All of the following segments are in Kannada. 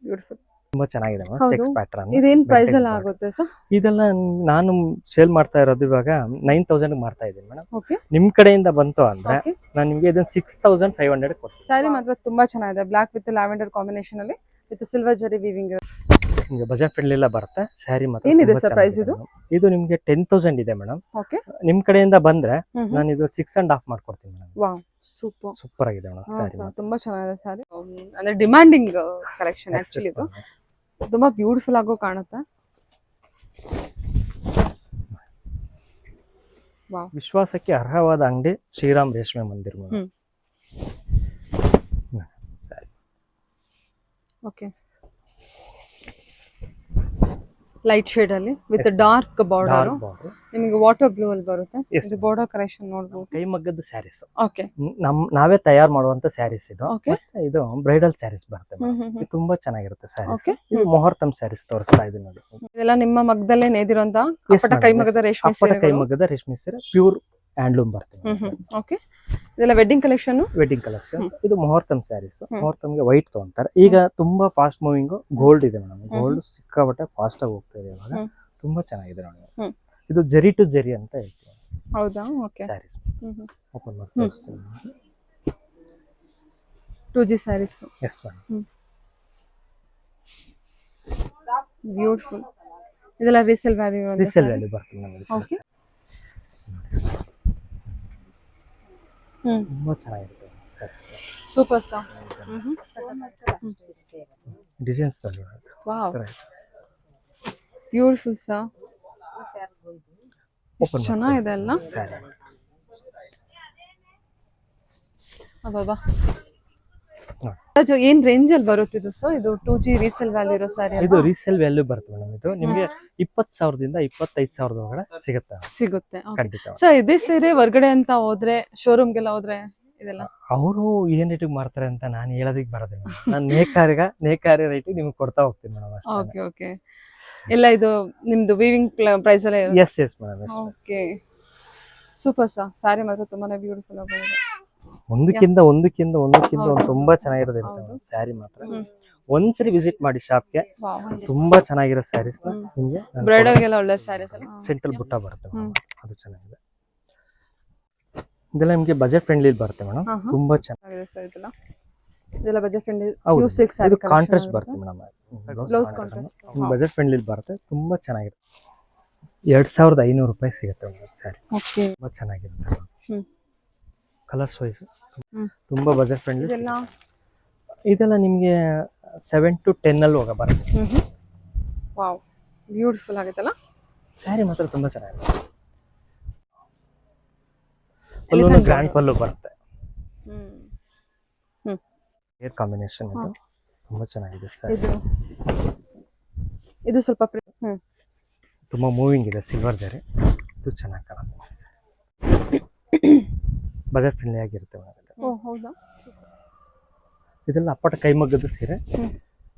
ಬ್ಯೂಟಿಫುಲ್. ತುಂಬಾ ಚೆನ್ನಾಗಿದೆ ಚೆಕ್ಸ್ ಪ್ಯಾಟರ್ನ್. ಇದೇನ್ ಪ್ರೈಸ್ ಎಲ್ಲ ಆಗುತ್ತೆ ಸರ್? ಇದೆಲ್ಲ ನಾನು ಸೇಲ್ ಮಾಡ್ತಾ ಇರೋದು ಇವಾಗ 9,000 ಮಾಡ್ತಾ ಇದ್ದೀನಿ ಮೇಡಮ್. ಓಕೆ, ನಿಮ್ ಕಡೆಯಿಂದ ಬಂತು ಅಂದ್ರೆ ನಾನು ನಿಮ್ಗೆ ಇದನ್ನ 6,500 ಕೊಡ್ತೀನಿ. ಸ್ಯಾರಿ ಮಾತ್ರ ತುಂಬಾ ಚೆನ್ನಾಗಿದೆ, ಬ್ಲಾಕ್ ವಿತ್ ಲ್ಯಾವೆಂಡರ್ ಕಾಂಬಿನೇಷನ್ ಅಲ್ಲಿ ವಿತ್ ಸಿಲ್ವರ್ ಜರಿ ವೀವಿಂಗ್. ನಿಮಗೆ ಬಜೆಟ್ ಫ್ರೆಂಡ್ಲಿ ಎಲ್ಲ ಬರುತ್ತೆ. ಸ್ಯಾರಿ ಮಾತ್ರ ಏನಿದೆ ಸರ್ ಪ್ರೈಸ್ ಇದು? ಇದು ನಿಮ್ಗೆ 10,000 ಇದೆ ಮೇಡಮ್. ಓಕೆ, ನಿಮ್ ಕಡೆಯಿಂದ ಬಂದ್ರೆ ನಾನು ಇದು 6.5 ಮಾಡ್ಕೊಡ್ತೀನಿ ಮೇಡಮ್. ವಾವ್, ಸೂಪರ್ ಆಗಿದೆ ಮೇಡಮ್ ಸ್ಯಾರಿ. ತುಂಬಾ ಚೆನ್ನಾಗಿದೆ ಸ್ಯಾರಿ. ಅಂದ್ರೆ ಡಿಮ್ಯಾಂಡಿಂಗ್ ಕಲೆಕ್ಷನ್ ಆಕ್ಚುಲಿ ಇದು. ತುಂಬಾ ಬ್ಯೂಟಿಫುಲ್ ಆಗೋ ಕಾಣುತ್ತೆ. ವಾವ್, ವಿಶ್ವಾಸಕ್ಕೆ ಅರ್ಹವಾದ ಅಂಗಡಿ ಶ್ರೀರಾಮ್ ರೇಷ್ಮೆ ಮಂದಿರ್ ಮೇಡಮ್. ಓಕೆ, ಲೈಟ್ ಶೇಡ್ ಅಲ್ಲಿ ವಿತ್ ಡಾರ್ಕ್ ಬಾರ್ಡರ್. ನಿಮಗೆ ವಾಟರ್ ಬ್ಲೂ ಅಲ್ಲಿ ಬರುತ್ತೆ. ಇದು ಬಾರ್ಡರ್ ಕಲೆಕ್ಷನ್ ನೋಡಬಹುದು. ಕೈಮಗ್ಗದ ಸ್ಯಾರೀಸ್. ಓಕೆ, ನಾವೇ ತಯಾರು ಮಾಡುವಂತ ಸ್ಯಾರೀಸ್ ಇದು. ಇದು ಬ್ರೈಡಲ್ ಸ್ಯಾರೀಸ್ ಬರುತ್ತೆ. ಇದು ತುಂಬಾ ಚೆನ್ನಾಗಿರುತ್ತೆ ಸ್ಯಾರೀಸ್. ಇದು ಮುಹೂರ್ತಂ ಸ್ಯಾರೀಸ್ ತೋರಿಸ್ತಾ ಇದೆ ನೋಡಿ. ಇದೆಲ್ಲ ನಿಮ್ಮ ಮಗ್ಗದಲ್ಲೇ ನೇದಿರುವಂತ ಅಪ್ಪಟ ಕೈಮಗ್ಗದ ರೇಷ್ಮೆ ಸೀರೆ. ಅಪ್ಪಟ ಕೈಮಗ್ಗದ ರೇಷ್ಮೆ ಸೀರೆ ಪ್ಯೂರ್ ಹ್ಯಾಂಡ್ಲೂಮ್ ಬರುತ್ತೆ. ಓಕೆ, ಇದೆಲ್ಲ ವೆಡ್ಡಿಂಗ್ ಕಲೆಕ್ಷನ್. ಇದು ಮುಹೂರ್ತಂ ಸ್ಯಾರೀಸ್. ಮುಹೂರ್ತಂಗೆ ವೈಟ್ ತಗೊಂತಾರೆ. ಈಗ ತುಂಬಾ ಫಾಸ್ಟ್ ಮೂವಿಂಗ್ ಗೋಲ್ಡ್ ಇದೆ ಮೇಡಮ್. ಗೋಲ್ಡ್ ಸಿಕ್ಕಾಬಟ್ಟೆ ಫಾಸ್ಟ್ ಆಗಿ ಹೋಗ್ತಾ ಇದೆ ಇವಾಗ. ತುಂಬಾ ಚೆನ್ನಾಗಿದೆ ನೋಡಿ. ಇದು ಜರಿ ಟು ಜರಿ ಅಂತ ಹೇಳ್ತೀವಿ. ಹೌದಾ? ಓಕೆ, ಸ್ಯಾರೀಸ್ ಓಪನ್ ಮಾಡಿ ತೋರಿಸ್ತೀನಿ. 2G sarees. Yes madam. Beautiful. ಇದೆಲ್ಲ ರೀಸೇಲ್ ವ್ಯಾಲ್ಯೂ ಬರುತ್ತೆ ನಮಗೆ. ತುಂಬಾ ಚೆನ್ನಾಗಿರುತ್ತೆ sarees. Super sir. Designs wow, beautiful sir. ಚೆನ್ನಾಗಿದೆ ಅಲ್ಲ ಸ್ಯಾರಿ. ಅಬ್ಬಾ, ಏನ್ ರೇಂಜ್ ಅಲ್ಲಿ ಬರುತ್ತಿದ್ದು ಸರ್ ಇದು? 2G ರೀಸೇಲ್ ವ್ಯಾಲ್ಯೂ ಇರೋ ಸ್ಯಾರಿ. ಇದು ರೀಸೇಲ್ ವ್ಯಾಲ್ಯೂ ಬರುತ್ತೆ ಮೇಡಮ್. ಇದು ನಿಮಗೆ 20,000ದಿಂದ 25,000 ಒಳಗಡೆ ಸಿಗುತ್ತೆ ಖಂಡಿತ. ಸರ್ ಇದೇ ಸೀರೆ ಹೊರಗಡೆ ಅಂತ ಹೋದ್ರೆ, ಶೋರೂಮ್ಗೆಲ್ಲ ಹೋದ್ರೆ ಇದೆಲ್ಲ ಅವರು ಏನ್ ರೇಟಿಗೆ ಮಾಡ್ತಾರೆ ಅಂತ ನಾನು ಹೇಳೋದಕ್ಕೆ ಬರೋದಿಲ್ಲ. ನಾನು ನೇಕಾರಿ ರೇಟಿಗೆ ನಿಮ್ಗೆ ಕೊಡ್ತಾ ಹೋಗ್ತೀನಿ ಮೇಡಮ್. ಓಕೆ ಓಕೆ, ಎಲ್ಲ ಇದು ನಿಮ್ದು ವೀವಿಂಗ್ ಪ್ರೈಸ್ ಎಲ್ಲ? Yes madam. Okay, super sir. Sari ಮಾತ್ರ ತುಂಬಾನೇ ಬ್ಯೂಟಿಫುಲ್ ಆಗಿದೆ. ಒಂದಕ್ಕಿಂತ ಒಂದು ತುಂಬಾ ಚೆನ್ನಾಗಿರೋದು ಸ್ಯಾರಿ ಮಾತ್ರ. ಒಂದ್ಸರಿ ವಿಸಿಟ್ ಮಾಡಿ ಶಾಪ್ಗೆ. ತುಂಬಾ ಚೆನ್ನಾಗಿರೋ ಸ್ಯಾರೀಸ್ ನಿಮ್ಗೆ. ಬ್ರೈಡಲ್ಗೆಲ್ಲ ಒಳ್ಳೆ ಸ್ಯಾರೀಸ್ ಅಲ್ಲ. ಸೆಂಟ್ರಲ್ ಬುಟ್ಟ ಬರುತ್ತೆ, ಅದು ಚೆನ್ನಾಗಿದೆ. ಇದೆಲ್ಲ ನಿಮ್ಗೆ ಬಜೆಟ್ ಫ್ರೆಂಡ್ಲಿ ಬರುತ್ತೆ ಮೇಡಮ್. ತುಂಬಾ ಚೆನ್ನಾಗಿದೆ ಸರ್. ಇದೆಲ್ಲ ಬಜೆಟ್ ಫ್ರೆಂಡ್ಲಿ. ಇದು ಕಾಂಟ್ರಾಸ್ಟ್ ಬರುತ್ತೆ madam. Blouse contrast budget friendly ಬರುತ್ತೆ. ತುಂಬಾ ಚೆನ್ನಾಗಿರುತ್ತೆ. 2,500 ರೂಪಾಯಿ ಸಿಗುತ್ತೆ ಒಂದು ಸ್ಯಾರಿ. ತುಂಬಾ ಚೆನ್ನಾಗಿರುತ್ತೆ. ಕಲರ್ಸ್ ವೈಸ್ ತುಂಬಾ ಬಜೆಟ್ ಫ್ರೆಂಡ್ಲಿ. ಇದೆಲ್ಲ ನಿಮಗೆ 7 to 10 ಅಲ್ಲಿ ಹೋಗ ಬರುತ್ತೆ. ವಾವ್, ಬ್ಯೂಟಿಫುಲ್ ಆಗುತ್ತಲ್ಲ ಸ್ಯಾರಿ ಮಾತ್ರ. ತುಂಬಾ ಚೆನ್ನಾಗಿದೆ. ಪಲ್ಲು ಗ್ರ್ಯಾಂಡ್ ಪಲ್ಲು ಬರುತ್ತೆ. ಹೇರ್ ಕಾಂಬಿನೇಷನ್ ಇದು ತುಂಬಾ ಚೆನ್ನಾಗಿದೆ ಸರ್. ಇದು ಸ್ವಲ್ಪ ತುಂಬಾ ಮೂವಿಂಗ್ ಇದೆ. ಸಿಲ್ವರ್ ಜರಿ. ಇದು ಚೆನ್ನಾಗಿ ಕಾಣುತ್ತೆ. ಬಜೆಟ್ ಫ್ರೆಂಡ್ಲಿ ಆಗಿರುತ್ತೆ ಮೇಡಮ್. ಹೌದಾ? ಇದೆಲ್ಲ ಅಪ್ಪಟ ಕೈಮಗ್ಗದ ಸೀರೆ.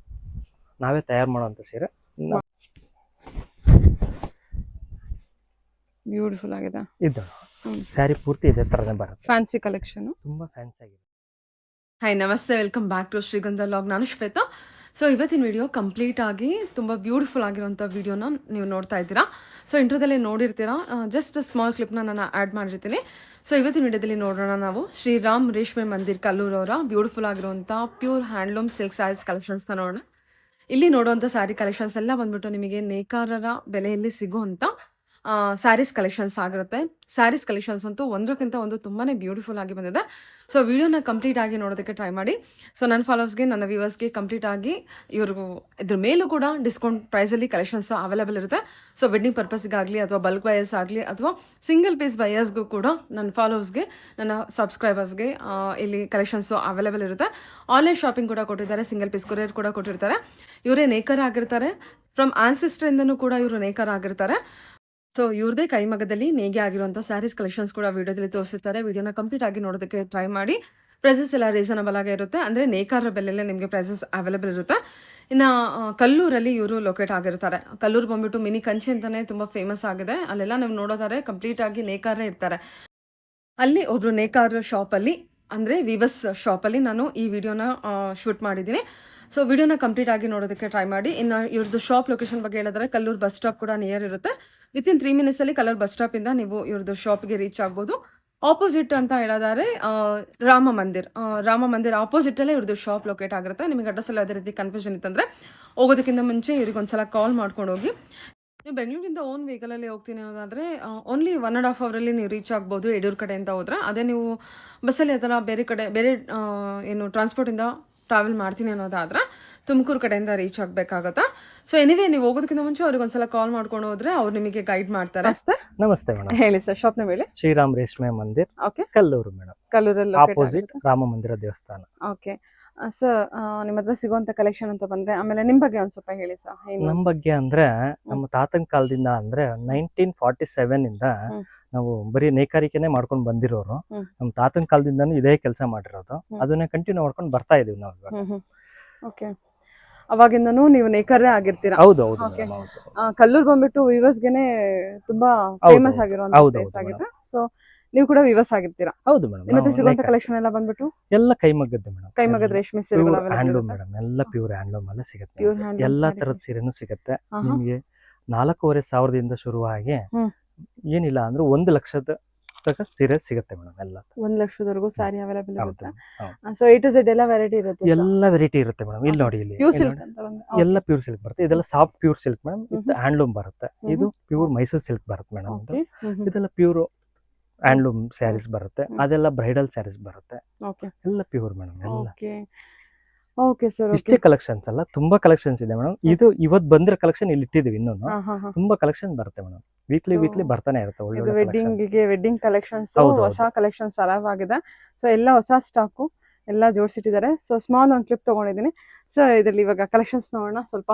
ನಾವೇ ತಯಾರು ಮಾಡುವಂತ ಸೀರೆ. ಬ್ಯೂಟಿಫುಲ್ ಆಗಿದೆ. ಇದು ಸ್ಯಾರಿ ಪೂರ್ತಿ ಇದೇ ತರನೇ ಬರುತ್ತೆ. Fancy collection. ತುಂಬಾ ಫ್ಯಾನ್ಸಿ ಆಗಿದೆ. ಹಾಯ್, ನಮಸ್ತೆ, ವೆಲ್ಕಮ್ ಬ್ಯಾಕ್ ಟು ಶ್ರೀಗಂಧ ಲಾಗ್. ನಾನು ಶ್ವೇತಾ. ಸೊ ಇವತ್ತಿನ ವಿಡಿಯೋ ಕಂಪ್ಲೀಟ್ ಆಗಿ ತುಂಬ ಬ್ಯೂಟಿಫುಲ್ ಆಗಿರುವಂಥ ವಿಡಿಯೋನ ನೀವು ನೋಡ್ತಾ ಇದ್ದೀರಾ. ಸೊ ಇಂಟ್ರೋದಲ್ಲೇ ನೋಡಿರ್ತೀರಾ. ಜಸ್ಟ್ ಸ್ಮಾಲ್ ಕ್ಲಿಪ್ನ ನಾನು ಆ್ಯಡ್ ಮಾಡಿರ್ತೀನಿ. ಸೊ ಇವತ್ತಿನ ವಿಡಿಯೋದಲ್ಲಿ ನೋಡೋಣ ನಾವು ಶ್ರೀರಾಮ್ ರೇಷ್ಮೆ ಮಂದಿರ್ ಕಲ್ಲೂರವರ ಬ್ಯೂಟಿಫುಲ್ ಆಗಿರುವಂಥ ಪ್ಯೂರ್ ಹ್ಯಾಂಡ್ಲೂಮ್ ಸಿಲ್ಕ್ ಸ್ಯಾರೀಸ್ ಕಲೆಕ್ಷನ್ಸ್ನ ನೋಡೋಣ. ಇಲ್ಲಿ ನೋಡುವಂಥ ಸ್ಯಾರಿ ಕಲೆಕ್ಷನ್ಸ್ ಎಲ್ಲ ಬಂದ್ಬಿಟ್ಟು ನಿಮಗೆ ನೇಕಾರರ ಬೆಲೆಯಲ್ಲಿ ಸಿಗುವಂಥ ಸ್ಯಾರೀಸ್ ಕಲೆಕ್ಷನ್ಸ್ ಆಗಿರುತ್ತೆ. ಸ್ಯಾರೀಸ್ ಕಲೆಕ್ಷನ್ಸ್ ಅಂತೂ ಒಂದಕ್ಕಿಂತ ಒಂದು ತುಂಬಾ ಬ್ಯೂಟಿಫುಲ್ ಆಗಿ ಬಂದಿದೆ. ಸೊ ವಿಡಿಯೋನ ಕಂಪ್ಲೀಟ್ ಆಗಿ ನೋಡೋದಕ್ಕೆ ಟ್ರೈ ಮಾಡಿ. ಸೊ ನನ್ನ ಫಾಲೋವರ್ಸ್ಗೆ, ನನ್ನ ವ್ಯೂವರ್ಸ್ಗೆ ಕಂಪ್ಲೀಟ್ ಆಗಿ ಇವ್ರಿಗೂ ಇದ್ರ ಮೇಲೂ ಕೂಡ ಡಿಸ್ಕೌಂಟ್ ಪ್ರೈಸಲ್ಲಿ ಕಲೆಕ್ಷನ್ಸ್ ಅವೈಲೇಬಲ್ ಇರುತ್ತೆ. ಸೊ ವೆಡ್ಡಿಂಗ್ ಪರ್ಪಸ್ಗಾಗಲಿ ಅಥವಾ ಬಲ್ಕ್ ಬಯರ್ಸ್ ಆಗಲಿ ಅಥವಾ ಸಿಂಗಲ್ ಪೀಸ್ ಬಯರ್ಸ್ಗೂ ಕೂಡ ನನ್ನ ಫಾಲೋವರ್ಸ್ಗೆ, ನನ್ನ ಸಬ್ಸ್ಕ್ರೈಬರ್ಸ್ಗೆ ಇಲ್ಲಿ ಕಲೆಕ್ಷನ್ಸು ಅವೈಲೇಬಲ್ ಇರುತ್ತೆ. ಆನ್ಲೈನ್ ಶಾಪಿಂಗ್ ಕೂಡ ಕೊಟ್ಟಿದ್ದಾರೆ. ಸಿಂಗಲ್ ಪೀಸ್ ಕೊರಿಯರ್ ಕೂಡ ಕೊಟ್ಟಿರ್ತಾರೆ. ಇವರೇ ನೇಕಾರ ಆಗಿರ್ತಾರೆ. ಫ್ರಮ್ ಆನ್ಸೆಸ್ಟ್ರಿಂದನೂ ಕೂಡ ಇವರು ನೇಕಾರ ಆಗಿರ್ತಾರೆ. ಸೊ ಇವ್ರದೇ ಕೈಮಗ್ಗದಲ್ಲಿ ನೇಯ್ಗೆ ಆಗಿರುವಂಥ ಸ್ಯಾರೀಸ್ ಕಲೆಕ್ಷನ್ಸ್ ಕೂಡ ವಿಡಿಯೋದಲ್ಲಿ ತೋರಿಸಿರ್ತಾರೆ. ವಿಡಿಯೋನ ಕಂಪ್ಲೀಟ್ ಆಗಿ ನೋಡೋದಕ್ಕೆ ಟ್ರೈ ಮಾಡಿ. ಪ್ರೈಸಸ್ ಎಲ್ಲ ರೀಸನಬಲ್ ಆಗೇ ಇರುತ್ತೆ. ಅಂದರೆ ನೇಕಾರರ ಬೆಲೆಯಲ್ಲೇ ನಿಮಗೆ ಪ್ರೈಸಸ್ ಅವೈಲೇಬಲ್ ಇರುತ್ತೆ. ಇನ್ನು ಕಲ್ಲೂರಲ್ಲಿ ಇವರು ಲೊಕೇಟ್ ಆಗಿರ್ತಾರೆ. ಕಲ್ಲೂರು ಬಂದ್ಬಿಟ್ಟು ಮಿನಿ ಕಂಚಿ ಅಂತಲೇ ತುಂಬ ಫೇಮಸ್ ಆಗಿದೆ. ಅಲ್ಲೆಲ್ಲ ನೀವು ನೋಡೋದಾದ್ರೆ ಕಂಪ್ಲೀಟಾಗಿ ನೇಕಾರರೇ ಇರ್ತಾರೆ. ಅಲ್ಲಿ ಒಬ್ಬರು ನೇಕಾರರ ಶಾಪಲ್ಲಿ, ಅಂದರೆ ವಿವಸ್ ಶಾಪಲ್ಲಿ ನಾನು ಈ ವಿಡಿಯೋನ ಶೂಟ್ ಮಾಡಿದ್ದೀನಿ. ಸೊ ವಿಡಿಯೋನ ಕಂಪ್ಲೀಟ್ ಆಗಿ ನೋಡೋದಕ್ಕೆ ಟ್ರೈ ಮಾಡಿ. ಇನ್ನು ಇವ್ರದ್ದು ಶಾಪ್ ಲೊಕೇಶನ್ ಬಗ್ಗೆ ಹೇಳಿದ್ರೆ ಕಲ್ಲೂರು ಬಸ್ ಸ್ಟಾಪ್ ಕೂಡ ನಿಯರ್ ಇರುತ್ತೆ. ವಿತಿನ್ 3 ಮಿನಿಟ್ಸಲ್ಲಿ ಕಲ್ಲೂರು ಬಸ್ ಸ್ಟಾಪಿಂದ ನೀವು ಇವ್ರದ್ದು ಶಾಪ್ಗೆ ರೀಚ್ ಆಗ್ಬೋದು. ಆಪೋಸಿಟ್ ಅಂತ ಹೇಳೋದಾದ್ರೆ ರಾಮ ಮಂದಿರ್ ಆಪೋಸಿಟಲ್ಲೇ ಇವ್ರದ್ದು ಶಾಪ್ ಲೊಕೇಟ್ ಆಗಿರುತ್ತೆ. ನಿಮಗೆ ಅಡ್ರೆಸ್ಸಲ್ಲಿ ಯಾವುದೇ ರೀತಿ ಕನ್ಫ್ಯೂಷನ್ ಇತ್ತಂದರೆ ಹೋಗೋದಕ್ಕಿಂತ ಮುಂಚೆ ಇವ್ರಿಗೆ ಒಂದ್ಸಲ ಕಾಲ್ ಮಾಡ್ಕೊಂಡು ಹೋಗಿ. ನೀವು ಬೆಂಗಳೂರಿಂದ ಓನ್ ವೆಹಿಕಲಲ್ಲಿ ಹೋಗ್ತೀನಿ ಅನ್ನೋದಾದರೆ ಓನ್ಲಿ 1.5 ಅವರಲ್ಲಿ ನೀವು ರೀಚ್ ಆಗ್ಬೋದು ಯಡೂರು ಕಡೆಯಿಂದ ಹೋದರೆ. ಅದೇ ನೀವು ಬಸ್ಸಲ್ಲಿ ಆ ಥರ ಬೇರೆ ಏನು ಟ್ರಾನ್ಸ್ಪೋರ್ಟಿಂದ ಟ್ರಾವೆಲ್ ಮಾಡ್ತೀನಿ ಅನ್ನೋದಾದ್ರೆ ತುಮಕೂರು ಕಡೆಯಿಂದ ರೀಚ್ ಆಗಬೇಕಾಗತ್ತಾ. ಸೊ ಎನಿವೇ ನೀವು ಹೋಗೋದಕ್ಕಿಂತ ಮುಂಚೆ ಅವ್ರಿಗೆ ಒಂದ್ಸಲ ಕಾಲ್ ಮಾಡ್ಕೊಂಡು ಹೋದ್ರೆ ಅವ್ರು ನಿಮಗೆ ಗೈಡ್ ಮಾಡ್ತಾರೆ. ನಮಸ್ತೆ ಮೇಡಮ್. ಹೇಳಿ ಸರ್, ಶಾಪ್ನ ಹೇಳಿ. ಶ್ರೀರಾಮ್ ರೇಷ್ಮೆ ಮಂದಿರ್, ಓಕೆ, ಕಲ್ಲೂರು ಮೇಡಮ್, ಕಲ್ಲೂರಲ್ಲಿ ಆಪೋಸಿಟ್ ರಾಮ ಮಂದಿರ ದೇವಸ್ಥಾನ. ಓಕೆ ಸರ್, ನಿಮ್ಮ ಹತ್ರ ಸಿಗುವಂತ ಕಲೆಕ್ಷನ್ ಅಂತ ಬಂದ್ರೆ ಆಮೇಲೆ ನಿಮ್ ಬಗ್ಗೆ ಒಂದ್ ಸ್ವಲ್ಪ ಹೇಳಿ ಸರ್. ನಮ್ ಬಗ್ಗೆ ಅಂದ್ರೆ ನಮ್ಮ ತಾತನ ಕಾಲದಿಂದ ಅಂದ್ರೆ 1947 ಇಂದ ನಾವು ಬರೀ ನೇಕಾರಿಕೆನೆ ಮಾಡ್ಕೊಂಡು ಬಂದಿರೋರು. ನಮ್ಮ ತಾತನ ಕಾಲದಿಂದನೂ ಇದೇ ಕೆಲಸ ಮಾಡಿರೋದು, ಅದನ್ನೇ ಕಂಟಿನ್ಯೂ ಮಾಡ್ಕೊಂಡು ಬರ್ತಾ ಇದೀವಿ ನಾವು ಇವಾಗ. ಓಕೆ, ಅವಾಗಿಂದನೂ ನೀವು ನೇಕಾರೇ ಆಗಿರ್ತೀರಾ? ಹೌದು ಹೌದು. ಕಲ್ಲೂರು ಬಂದ್ಬಿಟ್ಟು ವಿವರ್ಸ್ಗೆನೆ ತುಂಬಾ ಫೇಮಸ್ ಆಗಿರುವಂತ ಪ್ಲೇಸ್ ಆಗಿದೆ. ಸೊ ನೀವು ಕೂಡ ವಿವರ್ಸ್ ಆಗಿರ್ತೀರಾ? ಹೌದು ಮೇಡಮ್. ನಿಮ್ಮತ್ತೆ ಸಿಗುವಂತ ಕಲೆಕ್ಷನ್ ಎಲ್ಲ ಬಂದ್ಬಿಟ್ಟು ಎಲ್ಲ ಕೈಮಗ್ಗದ್ದು ಮೇಡಮ್, ಕೈಮಗ್ಗದ ರೇಷ್ಮೆ ಸೀರೆಗಳು ಹ್ಯಾಂಡ್ಲೂಮ್ ಮೇಡಮ್, ಎಲ್ಲ ಪ್ಯೂರ್ ಹ್ಯಾಂಡ್ಲೂಮ್ ಎಲ್ಲ ಸಿಗುತ್ತೆ. ಎಲ್ಲಾ ತರದ ಸೀರೆನೂ ಸಿಗುತ್ತೆ ನಿಮ್ಗೆ. 4,500 ಶುರುವಾಗಿ ಏನಿಲ್ಲ ಅಂದ್ರೆ 1 ಲಕ್ಷದ ತನಕ ಸೀರೆ ಸಿಗುತ್ತೆ ಮೇಡಮ್. ಎಲ್ಲ 1 ಲಕ್ಷದವರೆಗೂ ಸಾರಿ ಅವೈಲೇಬಲ್ ಇರುತ್ತೆ. ಸೊ A to Z ಎಲ್ಲ ವೆರೈಟಿ ಇರುತ್ತೆ? ಎಲ್ಲ ವೆರೈಟಿ ಇರುತ್ತೆ ಮೇಡಮ್. ಇಲ್ಲಿ ನೋಡಿ, ಇಲ್ಲಿ ಪ್ಯೂರ್ ಸಿಲ್ಕ್ ಅಂತ ಎಲ್ಲ ಪ್ಯೂರ್ ಸಿಲ್ಕ್ ಬರುತ್ತೆ. ಇದೆಲ್ಲ ಸಾಫ್ಟ್ ಪ್ಯೂರ್ ಸಿಲ್ಕ್ ಮೇಡಮ್. ಇದು ಹ್ಯಾಂಡ್ಲೂಮ್ ಬರುತ್ತೆ. ಇದು ಪ್ಯೂರ್ ಮೈಸೂರು ಸಿಲ್ಕ್ ಬರುತ್ತೆ ಮೇಡಮ್. ಇದೆಲ್ಲ ಪ್ಯೂರ್ ಹ್ಯಾಂಡ್ಲೂಮ್ ಸ್ಯಾರೀಸ್ ಬರುತ್ತೆ. ಅದೆಲ್ಲ ಬ್ರೈಡಲ್ ಸ್ಯಾರೀಸ್ ಬರುತ್ತೆ. ಎಲ್ಲ ಪ್ಯೂರ್ ಮೇಡಮ್. ಎಲ್ಲ ಓಕೆ ಸರ್. ಇಷ್ಟೇ ಕಲೆಕ್ಷನ್ಸ್ ಅಲ್ಲ, ತುಂಬಾ ಕಲೆಕ್ಷನ್ಸ್ ಇದೆ ಮೇಡಮ್. ಇದು ಇವತ್ತು ಬಂದಿರೋ ಕಲೆಕ್ಷನ್ ಇಲ್ಲಿ ಇಟ್ಟಿದ್ದೀವಿ. ಇನ್ನೊಂದು ತುಂಬಾ ಕಲೆಕ್ಷನ್ ಬರುತ್ತೆ ಮೇಡಮ್. ವೀಕ್ಲಿ ಬರ್ತಾನೆ ಇರುತ್ತೆ ಒಳ್ಳೆ ವೆಡ್ಡಿಂಗ್ ಕಲೆಕ್ಷನ್ಸ್, ಹೊಸ ಕಲೆಕ್ಷನ್ಸ್ ಆಗಿದೆ. ಸೊ ಎಲ್ಲ ಹೊಸ ಸ್ಟಾಕು ಎಲ್ಲ ಜೋಡಿಸಿಟ್ಟಿದ್ದಾರೆ. ಸೊ ಸ್ಮಾಲ್ ಒಂದು ಕ್ಲಿಪ್ ತಗೊಂಡಿದ್ದೀನಿ. ಸೊ ಇದರಲ್ಲಿ ಇವಾಗ ಕಲೆಕ್ಷನ್ಸ್ ನೋಡೋಣ. ಸ್ವಲ್ಪ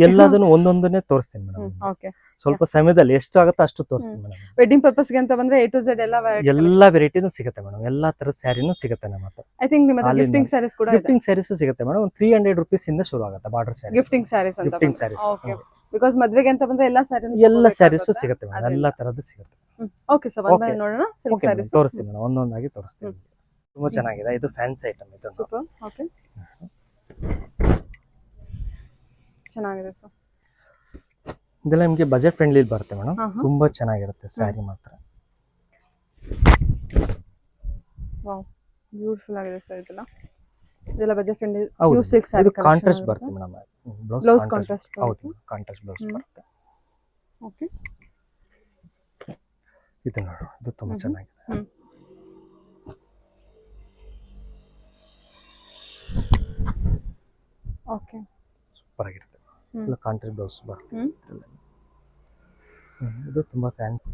ಎಲ್ಲದನ್ನು ಒಂದೊಂದನ್ನೇ ತೋರಿಸ್ತೀನಿ ಮೇಡಮ್. ಓಕೆ, ಸ್ವಲ್ಪ ಸಮಯದಲ್ಲಿ ಎಷ್ಟು ಆಗುತ್ತೋ ಅಷ್ಟು ತೋರಿಸ್ತೀನಿ ಮೇಡಮ್. ವೆಡ್ಡಿಂಗ್ ಪರ್ಪಸ್ಗೆ ಅಂತ ಬಂದ್ರೆ A to Z ಎಲ್ಲ ವೆರೈಟಿನೂ ಸಿಗುತ್ತೆ ಮೇಡಮ್. ಎಲ್ಲಾ ತರದ ಸ್ಯಾರಿನೂ ಸಿಗುತ್ತೆ ನಮ್ಮ ಹತ್ರ. ಐ ಥಿಂಕ್ ನಿಮ್ಮ ಹತ್ರ ಗಿಫ್ಟಿಂಗ್ ಸ್ಯಾರೀಸ್ ಕೂಡ ಇದೆ. ಗಿಫ್ಟಿಂಗ್ ಸ್ಯಾರೀಸ್ ಸಿಗುತ್ತೆ ಮೇಡಮ್. 300 rupees ಇಂದ ಶುರು ಆಗುತ್ತೆ ಬಾರ್ಡರ್ ಸ್ಯಾರೀಸ್. ಗಿಫ್ಟಿಂಗ್ ಸ್ಯಾರೀಸ್ ಅಂತ. ಗಿಫ್ಟಿಂಗ್ ಸ್ಯಾರೀಸ್. ಓಕೆ, ಬಿಕಾಸ್ ಮದುವೆಗೆ ಅಂತ ಬಂದ್ರೆ ಎಲ್ಲ ಸ್ಯಾರೀಸ್ ಸಿಗುತ್ತೆ ಮೇಡಮ್. ಎಲ್ಲಾ ತರದ್ದು ಸಿಗುತ್ತೆ. ಓಕೆ ಸರ್, ಬಂದ ನೋಡೋಣ. ಸಿಲ್ಕ್ ಸ್ಯಾರೀಸ್ ತೋರಿಸ್ತೀನಿ ಮೇಡಮ್, ಒಂದೊಂದಾಗಿ ತೋರಿಸ್ತೀನಿ. ತುಂಬಾ ಚೆನ್ನಾಗಿದೆ. ಇದು ಫ್ಯಾನ್ಸಿ ಐಟಮ್ ಇದು. ಸೂಪರ್. ಓಕೆ, ಚೆನ್ನಾಗಿದೆ ಸರ್. ಇದೆಲ್ಲ ನಿಮಗೆ ಬಜೆಟ್ ಫ್ರೆಂಡ್ಲಿ ಬರುತ್ತೆ ಮೇಡಮ್. ತುಂಬಾ ಚೆನ್ನಾಗಿರುತ್ತೆ ಸ್ಯಾರಿ ಮಾತ್ರ. ವಾವ್, ಬ್ಯೂಟಿಫುಲ್ ಆಗಿದೆ ಸರ್. ಇದೆಲ್ಲ ಬಜೆಟ್ ಫ್ರೆಂಡ್ಲಿ ಹೌದು. Pure silk sari. ಇದು ಕಾಂಟ್ರಾಸ್ಟ್ ಬರುತ್ತೆ ಮೇಡಮ್. Blouse contrast. ಹೌದು, ಕಾಂಟ್ರಾಸ್ಟ್ ಬ್ಲೌಸ್ ಬರುತ್ತೆ. ಓಕೆ, ಇದು ನೋಡು, ಇದು ತುಂಬಾ ಚೆನ್ನಾಗಿದೆ. ಓಕೆ, ಸೂಪರ್ ಆಗಿರುತ್ತೆ. ಇದು ಕಾಂಟ್ರಾಸ್ಟ್ ಬ್ಲೌಸ್ ಬರುತ್ತೆ. ಇದು ತುಂಬಾ ಫ್ಯಾನ್ಸಿ